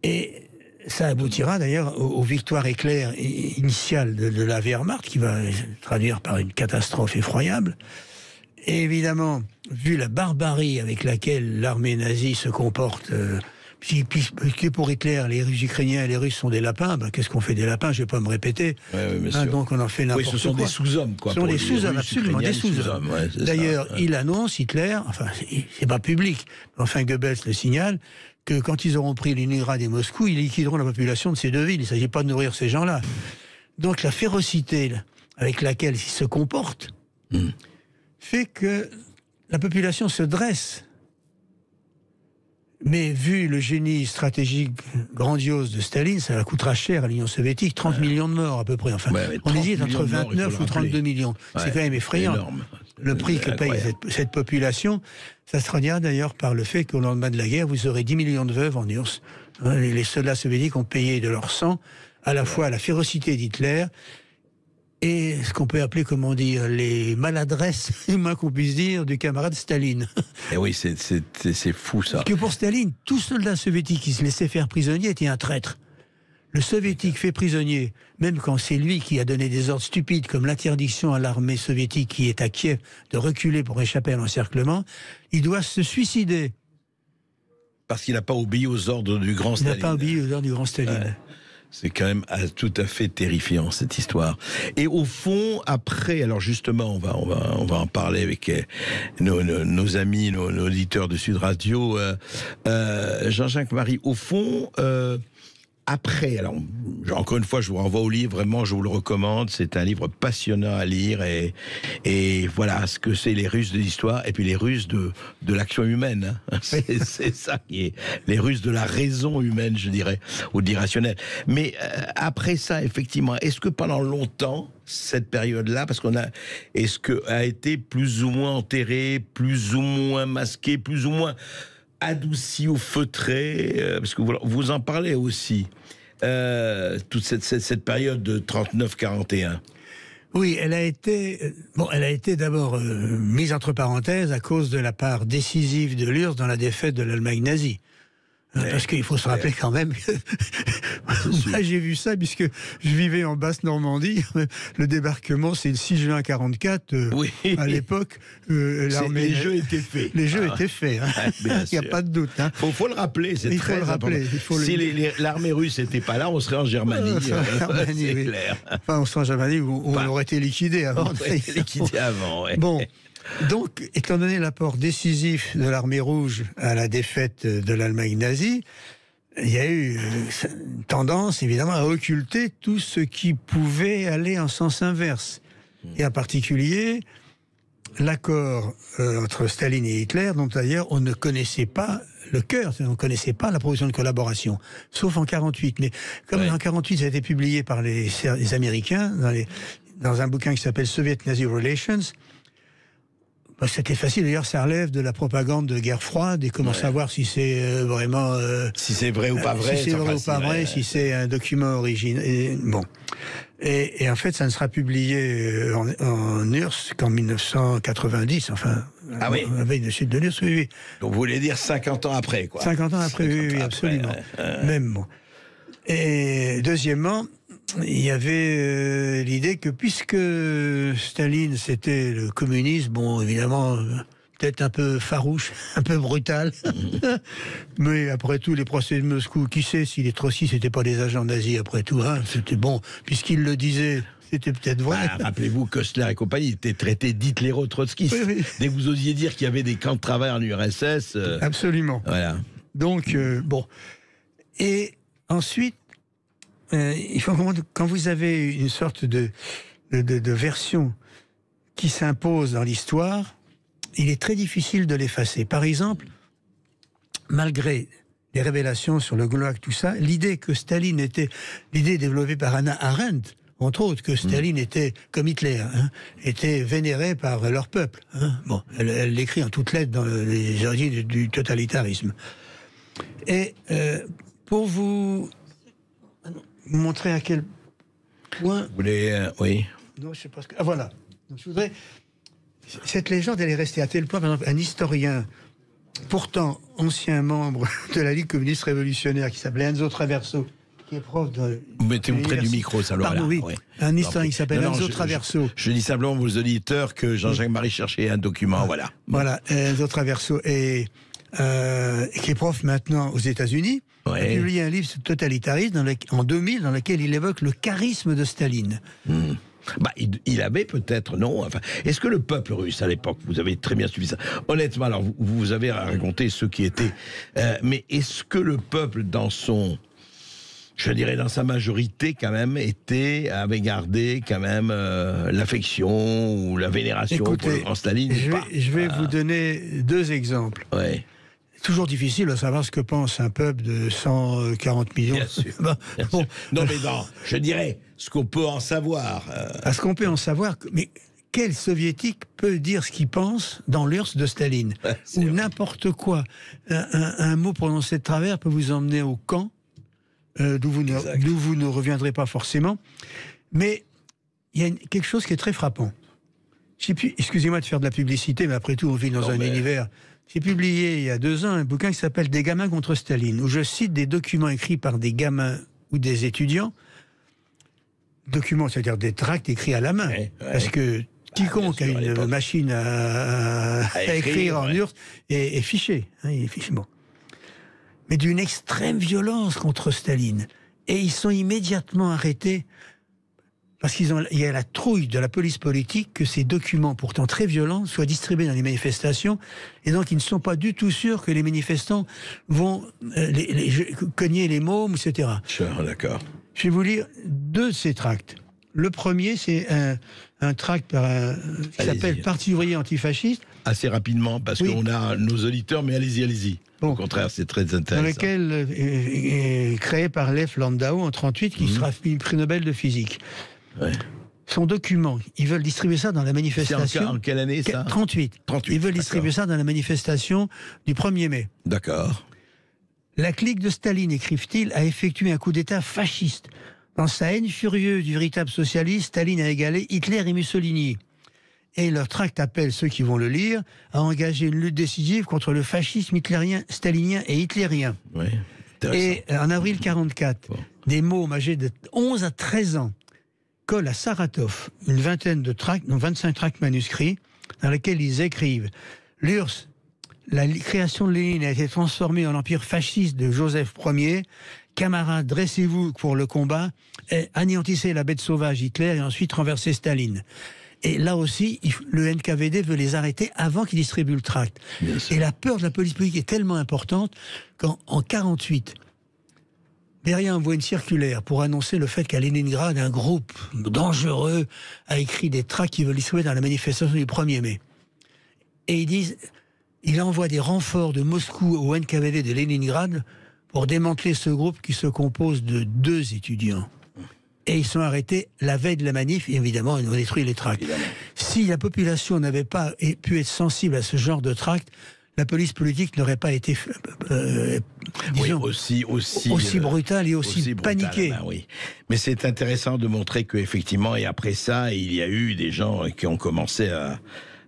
Speaker 4: Et ça aboutira d'ailleurs aux victoires éclairs initiales de la Wehrmacht, qui va se traduire par une catastrophe effroyable. Et évidemment, vu la barbarie avec laquelle l'armée nazie se comporte, puisque pour Hitler, les Russes ukrainiens et les Russes sont des lapins, qu'est-ce qu'on fait des lapins? Je ne vais pas me répéter. Donc on en fait n'importe quoi.
Speaker 3: Ce sont des sous-hommes, quoi.
Speaker 4: Ce sont des sous-hommes, absolument, des sous-hommes. D'ailleurs, il annonce, Hitler, enfin, c'est pas public, enfin Goebbels le signale, que quand ils auront pris Leningrad et Moscou, ils liquideront la population de ces 2 villes. Il ne s'agit pas de nourrir ces gens-là. Donc la férocité avec laquelle ils se comportent fait que la population se dresse. Mais vu le génie stratégique grandiose de Staline, ça la coûtera cher à l'Union soviétique, 30 millions de morts à peu près. Enfin, on hésite entre 29 ou 32 millions. C'est quand même effrayant.
Speaker 3: Énorme.
Speaker 4: Le prix que paye cette population, ça se traduira d'ailleurs par le fait qu'au lendemain de la guerre, vous aurez 10 millions de veuves en URSS. Les soldats soviétiques ont payé de leur sang à la fois la férocité d'Hitler et ce qu'on peut appeler, comment dire, les maladresses, le moins qu'on puisse dire, du camarade Staline.
Speaker 3: Et oui, c'est fou, ça.
Speaker 4: Parce que pour Staline, tout soldat soviétique qui se laissait faire prisonnier était un traître. Le soviétique fait prisonnier, même quand c'est lui qui a donné des ordres stupides, comme l'interdiction à l'armée soviétique qui est à Kiev de reculer pour échapper à l'encerclement, il doit se suicider.
Speaker 3: Parce qu'il n'a pas obéi aux ordres du grand Staline.
Speaker 4: Il n'a pas obéi aux ordres du grand Staline.
Speaker 3: C'est quand même tout à fait terrifiant, cette histoire. Et au fond, après, alors justement, on va en parler avec nos amis, nos auditeurs de Sud Radio. Jean-Jacques Marie, au fond, après, alors encore une fois, je vous renvoie au livre, vraiment, je vous le recommande. C'est un livre passionnant à lire et voilà ce que c'est les Russes de l'histoire et puis les Russes de l'action humaine. Hein. C'est ça qui est les Russes de la raison humaine, je dirais, ou de l'irrationnel. Mais après ça, effectivement, est-ce que pendant longtemps, cette période-là, est-ce que a été plus ou moins enterré, plus ou moins masqué, plus ou moins adouci ou feutré, parce que vous en parlez aussi, toute cette période de 39-41.
Speaker 4: Oui, elle a été d'abord mise entre parenthèses à cause de la part décisive de l'URSS dans la défaite de l'Allemagne nazie. Parce qu'il faut se rappeler quand même que moi, j'ai vu ça puisque je vivais en Basse-Normandie. Le débarquement, c'est le 6 juin 1944. À l'époque, l'armée...
Speaker 3: Les jeux étaient faits.
Speaker 4: Les jeux étaient faits. Hein. Il n'y a pas de doute. Hein.
Speaker 3: Faut le rappeler, c'est très important. Si l'armée russe n'était pas là, on serait en Germanie. C'est clair.
Speaker 4: Enfin, on serait en Germanie où on aurait été liquidé avant.
Speaker 3: On aurait été liquidé avant, ouais.
Speaker 4: Bon. Donc, étant donné l'apport décisif de l'armée rouge à la défaite de l'Allemagne nazie, il y a eu une tendance, évidemment, à occulter tout ce qui pouvait aller en sens inverse. Et en particulier, l'accord entre Staline et Hitler, dont d'ailleurs on ne connaissait pas le cœur, on ne connaissait pas la proposition de collaboration, sauf en 48. Mais comme en 48, ça a été publié par les Américains dans un bouquin qui s'appelle Soviet-Nazi Relations, c'était facile. D'ailleurs, ça relève de la propagande de guerre froide et comment savoir si c'est vraiment...
Speaker 3: si c'est vrai ou pas vrai.
Speaker 4: Si c'est vrai ou pas vrai, si c'est un document original. Bon. Et en fait, ça ne sera publié en URSS qu'en 1990, enfin, la veille de chute de l'URSS, oui.
Speaker 3: Donc, vous voulez dire 50 ans après, quoi.
Speaker 4: 50 ans après, oui, absolument. Même bon. Et deuxièmement, il y avait l'idée que puisque Staline, c'était le communisme, bon, évidemment, peut-être un peu farouche, un peu brutal, mais après tout, les procès de Moscou, qui sait si les trotskistes n'étaient pas des agents nazis, après tout, hein, c'était bon, puisqu'il le disait, c'était peut-être vrai.
Speaker 3: Rappelez-vous, Köstler et compagnie étaient traités d'hitléro-trotskistes.
Speaker 4: Oui.
Speaker 3: Dès que vous osiez dire qu'il y avait des camps de travail en URSS...
Speaker 4: Absolument.
Speaker 3: Voilà.
Speaker 4: Donc, bon. Et ensuite, il faut comprendre que quand vous avez une sorte de version qui s'impose dans l'histoire, il est très difficile de l'effacer. Par exemple, malgré les révélations sur le Goulag, tout ça, l'idée que Staline était... L'idée développée par Hannah Arendt, entre autres, que Staline était, comme Hitler, hein, était vénéré par leur peuple. Hein. Bon, elle l'écrit en toutes lettres dans les origines du totalitarisme. Et pour vous montrer à quel point...
Speaker 3: Vous voulez... oui.
Speaker 4: Non, je sais pas ce que... Ah, voilà. Donc, je voudrais... Cette légende, elle est restée à tel point, par exemple, un historien, pourtant ancien membre de la Ligue communiste révolutionnaire, qui s'appelait Enzo Traverso, qui est prof de...
Speaker 3: Vous mettez-vous près du micro, ça alors.
Speaker 4: Pardon, oui. Un historien qui s'appelle Enzo Traverso.
Speaker 3: Je dis simplement aux auditeurs que Jean-Jacques Marie cherchait un document, voilà.
Speaker 4: Voilà, Enzo Traverso, et qui est prof maintenant aux États-Unis, a publié un livre sur le totalitarisme en 2000, dans lequel il évoque le charisme de Staline.
Speaker 3: Il avait peut-être, non, enfin, est-ce que le peuple russe à l'époque, vous avez très bien suivi ça, honnêtement, alors vous avez raconté ceux qui étaient, mais est-ce que le peuple dans son, je dirais dans sa majorité quand même, avait gardé quand même l'affection ou la vénération pour le grand Staline?
Speaker 4: Je vais vous donner deux exemples.
Speaker 3: Ouais.
Speaker 4: Toujours difficile de savoir ce que pense un peuple de 140 millions.
Speaker 3: Bien sûr. Bien sûr. Non, mais je dirais ce qu'on peut en savoir.
Speaker 4: Ce qu'on peut en savoir, mais quel soviétique peut dire ce qu'il pense dans l'URSS de Staline? Ou n'importe quoi. Un mot prononcé de travers peut vous emmener au camp, d'où vous ne reviendrez pas forcément. Mais il y a quelque chose qui est très frappant. Excusez-moi de faire de la publicité, mais après tout, on vit dans un univers... J'ai publié il y a 2 ans un bouquin qui s'appelle « Des gamins contre Staline », où je cite des documents écrits par des gamins ou des étudiants. Documents, c'est-à-dire des tracts écrits à la main. Parce que quiconque a une machine à écrire en URSS est fiché. Hein, il est fiché. Bon. Mais d'une extrême violence contre Staline. Et ils sont immédiatement arrêtés parce qu'il y a la trouille de la police politique que ces documents, pourtant très violents, soient distribués dans les manifestations, et donc ils ne sont pas du tout sûrs que les manifestants vont cogner les mômes, etc.
Speaker 3: D'accord.
Speaker 4: Je vais vous lire 2 de ces tracts. Le premier, c'est un tract qui s'appelle « Parti ouvrier antifasciste ».
Speaker 3: Assez rapidement, parce qu'on a nos auditeurs, mais allez-y. Bon. Au contraire, c'est très intéressant.
Speaker 4: Dans lequel est créé par Lev Landau en 1938, qui sera prix Nobel de physique. Son document, ils veulent distribuer ça dans la manifestation...
Speaker 3: C'est en quelle année, ça
Speaker 4: 38. Ils veulent distribuer ça dans la manifestation du 1er mai.
Speaker 3: D'accord.
Speaker 4: La clique de Staline, écrivent-ils, a effectué un coup d'État fasciste. Dans sa haine furieuse du véritable socialiste, Staline a égalé Hitler et Mussolini. Et leur tract appelle ceux qui vont le lire à engager une lutte décisive contre le fascisme hitlérien, stalinien et hitlérien. Et en avril 1944, des mômes âgés de 11 à 13 ans collent à Saratov une vingtaine de tracts, 25 tracts manuscrits, dans lesquels ils écrivent « L'URSS, la création de Lénine a été transformée en empire fasciste de Joseph Ier. Camarades, dressez-vous pour le combat, et anéantissez la bête sauvage Hitler et ensuite renversez Staline. » Et là aussi, le NKVD veut les arrêter avant qu'ils distribuent le tract. Et la peur de la police politique est tellement importante qu'en 1948, Beria envoie une circulaire pour annoncer le fait qu'à Leningrad, un groupe dangereux a écrit des tracts qu'ils veulent distribuer dans la manifestation du 1er mai. et il envoie des renforts de Moscou au NKVD de Leningrad pour démanteler ce groupe qui se compose de 2 étudiants. Et ils sont arrêtés la veille de la manif, et évidemment, ils ont détruit les tracts. Si la population n'avait pas pu être sensible à ce genre de tracts, la police politique n'aurait pas été disons, aussi brutale et aussi paniquée.
Speaker 3: Ben oui. Mais c'est intéressant de montrer qu'effectivement, et après ça, il y a eu des gens qui ont commencé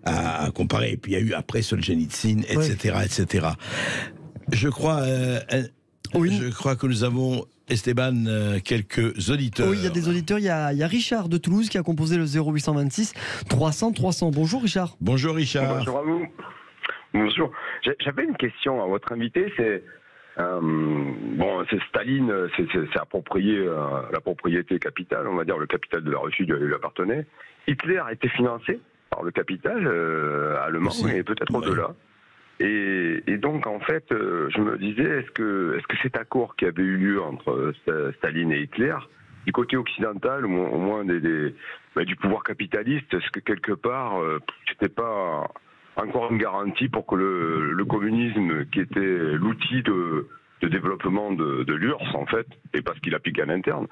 Speaker 3: à comparer. Et puis il y a eu après Solzhenitsyn, etc., etc. Je crois que nous avons, Esteban, quelques auditeurs.
Speaker 2: Oui, il y a des auditeurs. Il y a Richard de Toulouse qui a composé le 0826 300 300. Bonjour Richard.
Speaker 3: Bonjour Richard.
Speaker 6: Bonjour à vous. Bonjour. J'avais une question à votre invité. C'est Staline, c'est approprié la propriété capitale, on va dire le capital de la Russie lui appartenait. Hitler a été financé par le capital allemand et peut-être au-delà. Et donc en fait, je me disais, est-ce que cet accord qui avait eu lieu entre Staline et Hitler, du côté occidental, ou au moins du pouvoir capitaliste, est-ce que quelque part, c'était pas encore une garantie pour que le communisme, qui était l'outil de développement de l'URSS, en fait, et parce qu'il applique en interne,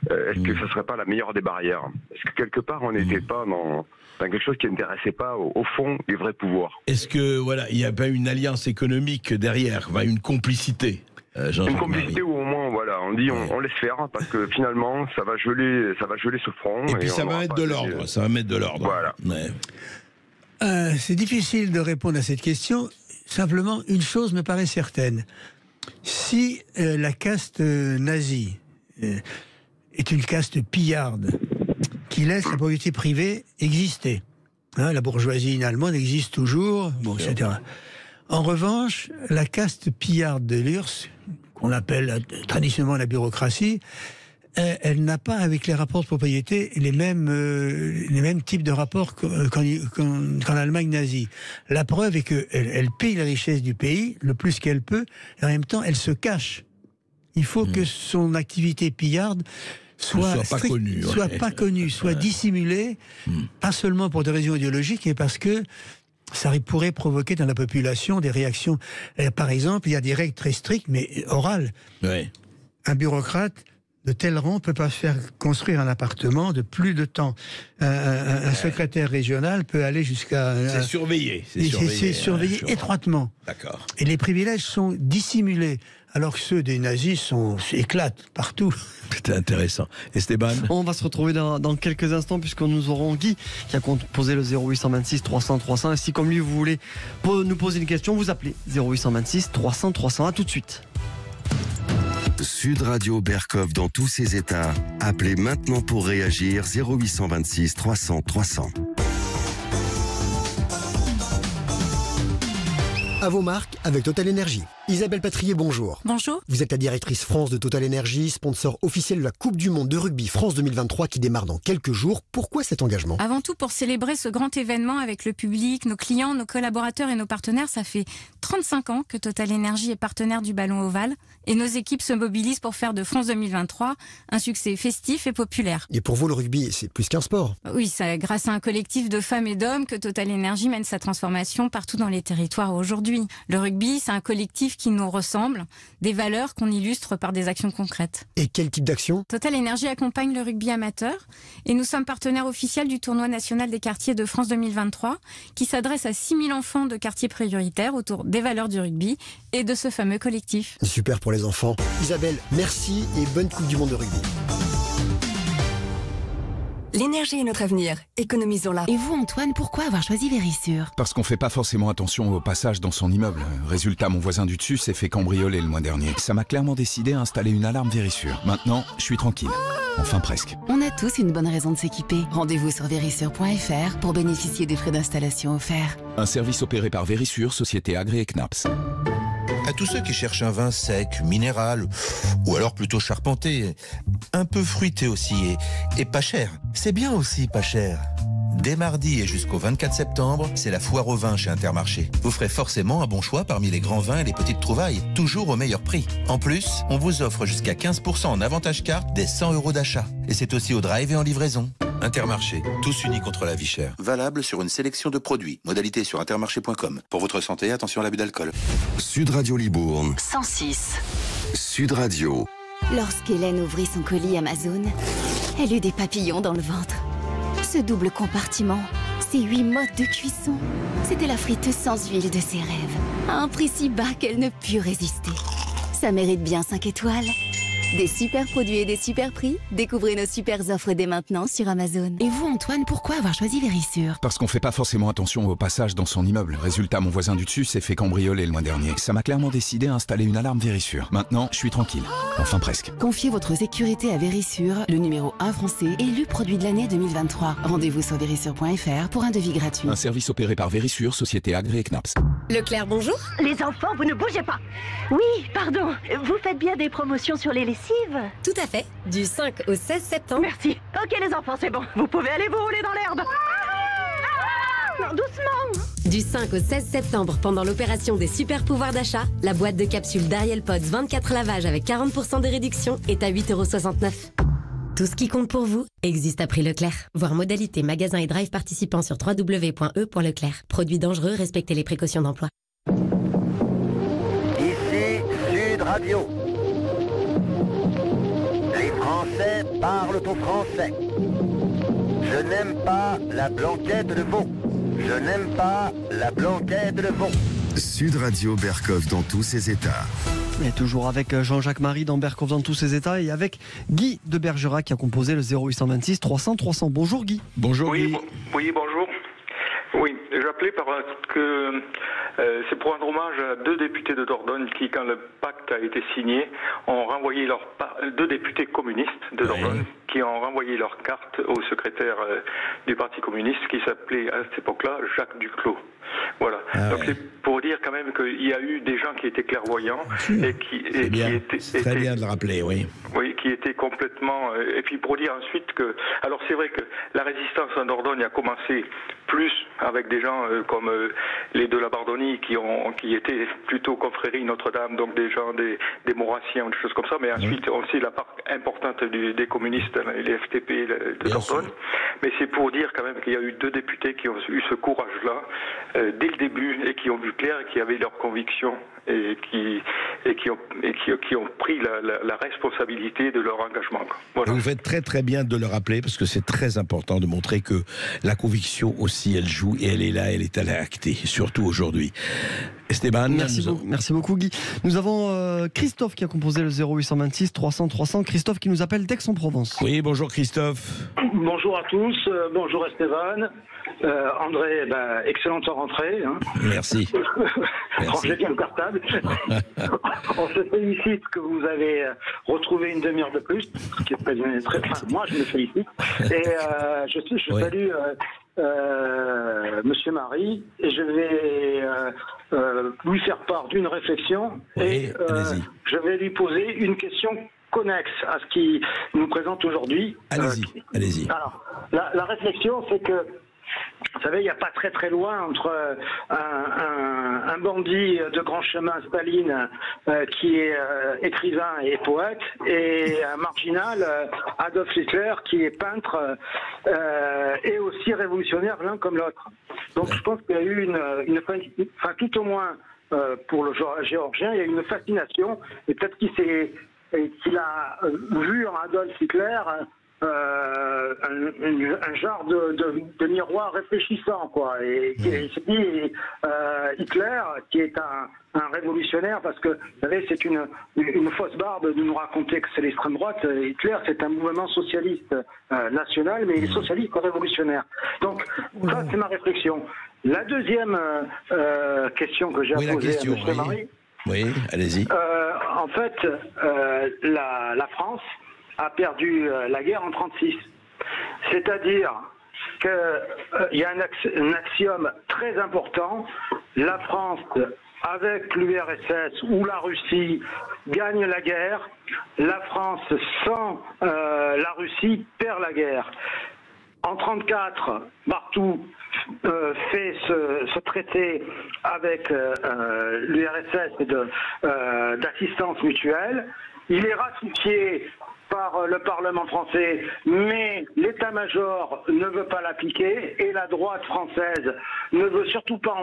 Speaker 6: est-ce que ce serait pas la meilleure des barrières? Est-ce que quelque part, on n'était pas dans quelque chose qui n'intéressait pas, au fond, les vrais pouvoirs?
Speaker 3: Est-ce que, il n'y a pas une alliance économique derrière, une complicité?
Speaker 6: Une complicité où au moins, on dit on laisse faire, parce que finalement, ça va geler ce front.
Speaker 3: Et puis ça va mettre de l'ordre, Voilà. Ouais.
Speaker 4: C'est difficile de répondre à cette question. Simplement, une chose me paraît certaine. Si la caste nazie est une caste pillarde qui laisse la propriété privée exister, la bourgeoisie allemande existe toujours, etc. En revanche, la caste pillarde de l'URSS, qu'on appelle traditionnellement la bureaucratie, elle n'a pas, avec les rapports de propriété, les mêmes types de rapports qu'en Allemagne nazie. La preuve est qu'elle pille la richesse du pays le plus qu'elle peut, et en même temps, elle se cache. Il faut que son activité pillarde soit pas connue, soit dissimulée, pas seulement pour des raisons idéologiques, mais parce que ça pourrait provoquer dans la population des réactions. Par exemple, il y a des règles très strictes, mais orales.
Speaker 3: Ouais.
Speaker 4: Un bureaucrate de tel rang ne peut pas faire construire un appartement de plus de temps. Un secrétaire régional peut aller jusqu'à...
Speaker 3: C'est surveillé.
Speaker 4: C'est surveillé étroitement.
Speaker 3: D'accord.
Speaker 4: Et les privilèges sont dissimulés, alors que ceux des nazis éclatent partout.
Speaker 3: C'était intéressant. Esteban?
Speaker 2: On va se retrouver dans quelques instants, puisque nous aurons Guy qui a composé le 0826 300 300. Et si, comme lui, vous voulez nous poser une question, vous appelez 0826 300 300. À tout de suite.
Speaker 1: Sud Radio Berkov dans tous ses états. Appelez maintenant pour réagir 0826 300 300.
Speaker 19: À vos marques avec Total Énergie. Isabelle Patrier, bonjour.
Speaker 22: Bonjour.
Speaker 19: Vous êtes la directrice France de Total Énergie, sponsor officiel de la Coupe du Monde de rugby France 2023 qui démarre dans quelques jours. Pourquoi cet engagement?
Speaker 22: Avant tout pour célébrer ce grand événement avec le public, nos clients, nos collaborateurs et nos partenaires. Ça fait 35 ans que Total Énergie est partenaire du ballon ovale et nos équipes se mobilisent pour faire de France 2023 un succès festif et populaire.
Speaker 19: Et pour vous, le rugby, c'est plus qu'un sport?
Speaker 22: Oui, c'est grâce à un collectif de femmes et d'hommes que Total Énergie mène sa transformation partout dans les territoires aujourd'hui. Le rugby, c'est un collectif qui nous ressemble, des valeurs qu'on illustre par des actions concrètes.
Speaker 19: Et quel type d'action?
Speaker 22: Total Énergie accompagne le rugby amateur et nous sommes partenaires officiels du tournoi national des quartiers de France 2023 qui s'adresse à 6000 enfants de quartiers prioritaires autour des valeurs du rugby et de ce fameux collectif.
Speaker 19: Super pour les enfants. Isabelle, merci et bonne Coupe du Monde de rugby.
Speaker 7: L'énergie est notre avenir, économisons-la.
Speaker 23: Et vous Antoine, pourquoi avoir choisi Verisure?
Speaker 24: Parce qu'on fait pas forcément attention au passage dans son immeuble. Résultat, mon voisin du dessus s'est fait cambrioler le mois dernier. Ça m'a clairement décidé à installer une alarme Verisure. Maintenant, je suis tranquille. Enfin presque.
Speaker 23: On a tous une bonne raison de s'équiper. Rendez-vous sur verisure.fr pour bénéficier des frais d'installation offerts.
Speaker 24: Un service opéré par Verisure, société agréée CNAPS.
Speaker 20: À tous ceux qui cherchent un vin sec, minéral, ou alors plutôt charpenté, un peu fruité aussi, et pas cher. C'est bien aussi pas cher. Dès mardi et jusqu'au 24 septembre, c'est la foire au vin chez Intermarché. Vous ferez forcément un bon choix parmi les grands vins et les petites trouvailles, toujours au meilleur prix. En plus, on vous offre jusqu'à 15% en avantage carte des 100 € d'achat. Et c'est aussi au drive et en livraison. Intermarché, tous unis contre la vie chère. Valable sur une sélection de produits. Modalité sur intermarché.com. Pour votre santé, attention à l'abus d'alcool.
Speaker 1: Sud Radio Libourne.
Speaker 17: 106.
Speaker 1: Sud Radio.
Speaker 17: Lorsqu'Hélène ouvrit son colis Amazon, elle eut des papillons dans le ventre. Ce double compartiment, ces 8 modes de cuisson, c'était la friteuse sans huile de ses rêves. À un prix si bas qu'elle ne put résister. Ça mérite bien 5 étoiles. Des super produits et des super prix. Découvrez nos super offres dès maintenant sur Amazon.
Speaker 23: Et vous, Antoine, pourquoi avoir choisi Verisure?
Speaker 24: Parce qu'on fait pas forcément attention au passage dans son immeuble. Résultat, mon voisin du dessus s'est fait cambrioler le mois dernier. Ça m'a clairement décidé à installer une alarme Verisure. Maintenant, je suis tranquille. Enfin presque.
Speaker 23: Confiez votre sécurité à Verisure, le numéro 1 français, élu produit de l'année 2023. Rendez-vous sur verisure.fr pour un devis gratuit.
Speaker 24: Un service opéré par Verisure, société agréée Knaps.
Speaker 5: Leclerc, bonjour.
Speaker 8: Les enfants, vous ne bougez pas. Oui, pardon. Vous faites bien des promotions sur les lessives?
Speaker 5: Tout à fait. Du 5 au 16 septembre.
Speaker 8: Merci. Ok les enfants, c'est bon. Vous pouvez aller vous rouler dans l'herbe. Non, doucement.
Speaker 5: Du 5 au 16 septembre, pendant l'opération des super pouvoirs d'achat, la boîte de capsules d'Ariel Pods 24 lavages avec 40% de réduction est à 8,69 €. Tout ce qui compte pour vous existe à prix Leclerc. Voir modalité, magasin et drive participants sur www.e.leclerc. Produits dangereux, respectez les précautions d'emploi.
Speaker 13: Ici Sud Radio. Les Français parlent au français. Je n'aime pas la blanquette de veau. Je n'aime pas la blanquette de veau.
Speaker 1: Sud Radio Berkov dans tous ses états.
Speaker 2: Et toujours avec Jean-Jacques Marie dans Berkov dans tous ses états et avec Guy de Bergerac qui a composé le 0826 300 300. Bonjour Guy.
Speaker 3: Bonjour Guy.
Speaker 11: Oui, bonjour. Oui, j'appelais parce que c'est pour rendre hommage à 2 députés de Dordogne qui, quand le pacte a été signé, ont renvoyé 2 députés communistes de Dordogne qui ont renvoyé leur carte au secrétaire du Parti communiste qui s'appelait à cette époque-là Jacques Duclos. Voilà. Donc c'est pour dire quand même qu'il y a eu des gens qui étaient clairvoyants et qui étaient...
Speaker 3: C'est très bien de le rappeler, oui.
Speaker 11: Oui, qui étaient complètement... et puis pour dire ensuite que... Alors c'est vrai que la résistance en Dordogne a commencé plus avec des gens comme les de la Bardonnie qui étaient plutôt confrérie Notre-Dame, donc des gens, des Maurassiens, des choses comme ça, mais ensuite aussi la part importante des communistes, les FTP de Dordogne. Mais c'est pour dire quand même qu'il y a eu 2 députés qui ont eu ce courage-là dès le début et qui ont vu clair et qui avaient leurs convictions et qui ont pris la responsabilité de leur engagement. Voilà.
Speaker 3: Vous faites très très bien de le rappeler parce que c'est très important de montrer que la conviction aussi elle joue et elle est là, elle est à l'acter, surtout aujourd'hui. Esteban,
Speaker 2: merci beaucoup Guy. Nous avons Christophe qui a composé le 0826 300 300. Christophe qui nous appelle d'Aix-en-Provence.
Speaker 3: Oui, bonjour Christophe.
Speaker 12: Bonjour à tous, bonjour Esteban. André, excellente rentrée. Hein.
Speaker 3: Merci.
Speaker 12: Rangez bien le cartable. On se félicite que vous avez retrouvé une demi-heure de plus, ce qui est très moi je me félicite. Et je salue Monsieur Marie et je vais lui faire part d'une réflexion et je vais lui poser une question connexe à ce qui nous présente aujourd'hui.
Speaker 3: Allez-y.
Speaker 12: Alors, la réflexion, c'est que vous savez, il n'y a pas très très loin entre un bandit de grand chemin, Staline, qui est écrivain et poète, et un marginal, Adolf Hitler, qui est peintre et aussi révolutionnaire l'un comme l'autre. Donc je pense qu'il y a eu enfin tout au moins pour le géorgien, il y a eu une fascination, et peut-être qu'il a vu en Adolf Hitler un genre de miroir réfléchissant, quoi. Et il se dit Hitler, qui est un révolutionnaire, parce que vous savez, c'est une fausse barbe de nous raconter que c'est l'extrême droite. Hitler, c'est un mouvement socialiste national, mais il est socialiste révolutionnaire. Donc ça, c'est ma réflexion. La deuxième question que j'ai à poser à M. Marie.
Speaker 3: Oui, allez-y.
Speaker 12: En fait, la France a perdu la guerre en 1936. C'est-à-dire qu'il y a un axiome très important. La France, avec l'URSS ou la Russie, gagne la guerre. La France, sans la Russie, perd la guerre. En 1934, Barthou fait ce traité avec l'URSS d'assistance mutuelle. Il est ratifié par le Parlement français, mais l'État l'état-major ne veut pas l'appliquer et la droite française ne veut surtout pas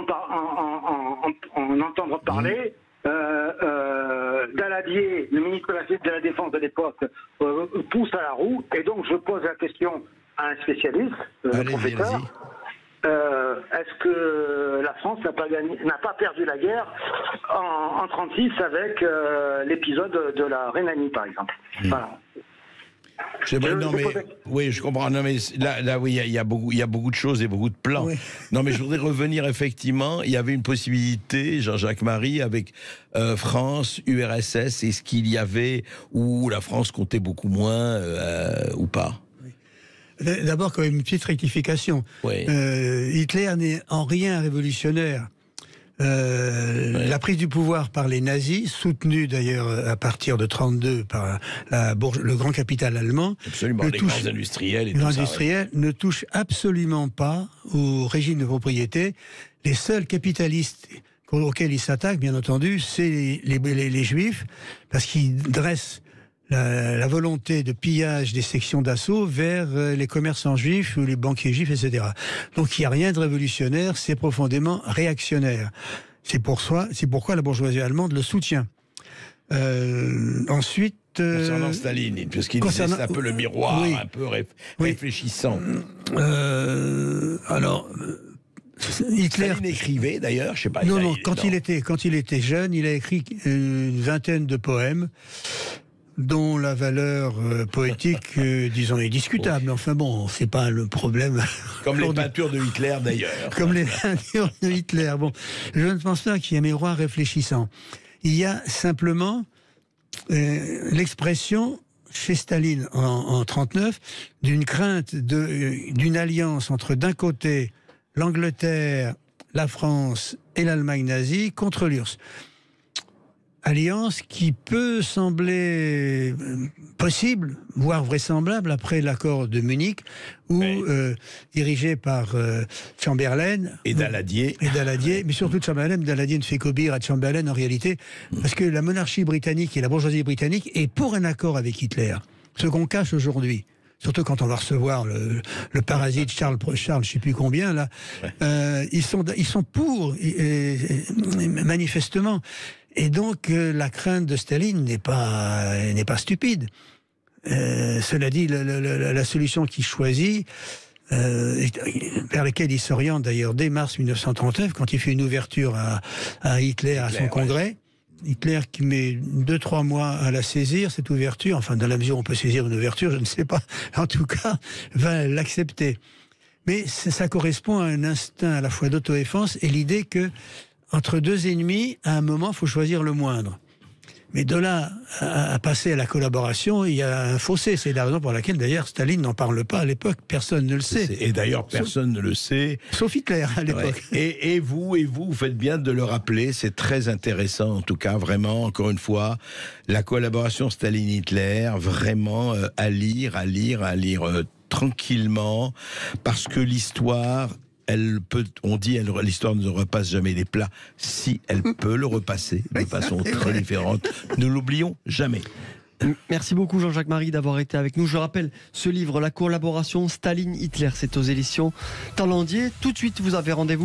Speaker 12: en entendre parler. Daladier, le ministre de la Défense de l'époque, pousse à la roue, et donc je pose la question à un spécialiste, professeur. Est-ce que la France n'a pas perdu la guerre en 1936 avec l'épisode de la Rhénanie, par exemple? Voilà.
Speaker 3: Oui, je comprends. Non, mais là, oui, il y a beaucoup de choses et beaucoup de plans. Oui. Non, mais je voudrais revenir, effectivement, il y avait une possibilité, Jean-Jacques Marie, avec France, URSS, est-ce qu'il y avait, où la France comptait beaucoup moins, ou pas?
Speaker 4: D'abord, quand même, une petite rectification.
Speaker 3: Oui.
Speaker 4: Hitler n'est en rien révolutionnaire. La prise du pouvoir par les nazis, soutenue d'ailleurs à partir de 1932 par le grand capital allemand,
Speaker 3: absolument, les grands industriels et tout ça,
Speaker 4: ne touche absolument pas au régime de propriété. Les seuls capitalistes auxquels ils s'attaquent, bien entendu, c'est les juifs, parce qu'ils dressent la volonté de pillage des sections d'assaut vers les commerçants juifs ou les banquiers juifs, etc. Donc il n'y a rien de révolutionnaire, c'est profondément réactionnaire. C'est pourquoi la bourgeoisie allemande le soutient. Ensuite...
Speaker 3: concernant Staline, puisqu'il disait c'est un peu le miroir, oui, un peu réfléchissant.
Speaker 4: Alors... Hitler
Speaker 3: Staline écrivait d'ailleurs, je sais pas.
Speaker 4: Non, quand il était jeune, il a écrit une vingtaine de poèmes dont la valeur poétique, disons, est discutable. Enfin bon, c'est pas le problème.
Speaker 3: Comme les peintures de Hitler, d'ailleurs.
Speaker 4: Comme les peintures de Hitler. Bon, je ne pense pas qu'il y ait un miroir réfléchissant. Il y a simplement l'expression chez Staline en 1939 d'une crainte d'une alliance entre d'un côté l'Angleterre, la France et l'Allemagne nazie contre l'URSS. Alliance qui peut sembler possible, voire vraisemblable, après l'accord de Munich, où, dirigé par Chamberlain...
Speaker 3: Et Daladier.
Speaker 4: Mais surtout Chamberlain. Daladier ne fait qu'obéir à Chamberlain, en réalité, parce que la monarchie britannique et la bourgeoisie britannique est pour un accord avec Hitler. Ce qu'on cache aujourd'hui. Surtout quand on va recevoir le parasite Charles, je ne sais plus combien, là. Ils sont pour, manifestement. Et donc, la crainte de Staline n'est pas stupide. Cela dit, la solution qu'il choisit, vers laquelle il s'oriente d'ailleurs dès mars 1939, quand il fait une ouverture à Hitler à son congrès, Hitler qui met 2-3 mois à la saisir, cette ouverture, enfin dans la mesure où on peut saisir une ouverture, je ne sais pas, en tout cas, va l'accepter. Mais ça correspond à un instinct à la fois d'autodéfense et l'idée que entre deux ennemis, à un moment, il faut choisir le moindre. Mais de là à passer à la collaboration, il y a un fossé. C'est la raison pour laquelle, d'ailleurs, Staline n'en parle pas à l'époque. Personne ne le sait.
Speaker 3: Et d'ailleurs, personne ne le sait.
Speaker 4: Sauf Hitler, à l'époque.
Speaker 3: Ouais. Et vous faites bien de le rappeler. C'est très intéressant, en tout cas, vraiment, encore une fois, la collaboration Staline-Hitler, vraiment à lire tranquillement, parce que l'histoire... l'histoire ne repasse jamais les plats. Si elle peut le repasser de façon très différente, ne l'oublions jamais.
Speaker 2: Merci beaucoup Jean-Jacques Marie d'avoir été avec nous. Je rappelle ce livre, La collaboration Staline-Hitler, c'est aux éditions Talendier. Tout de suite, vous avez rendez-vous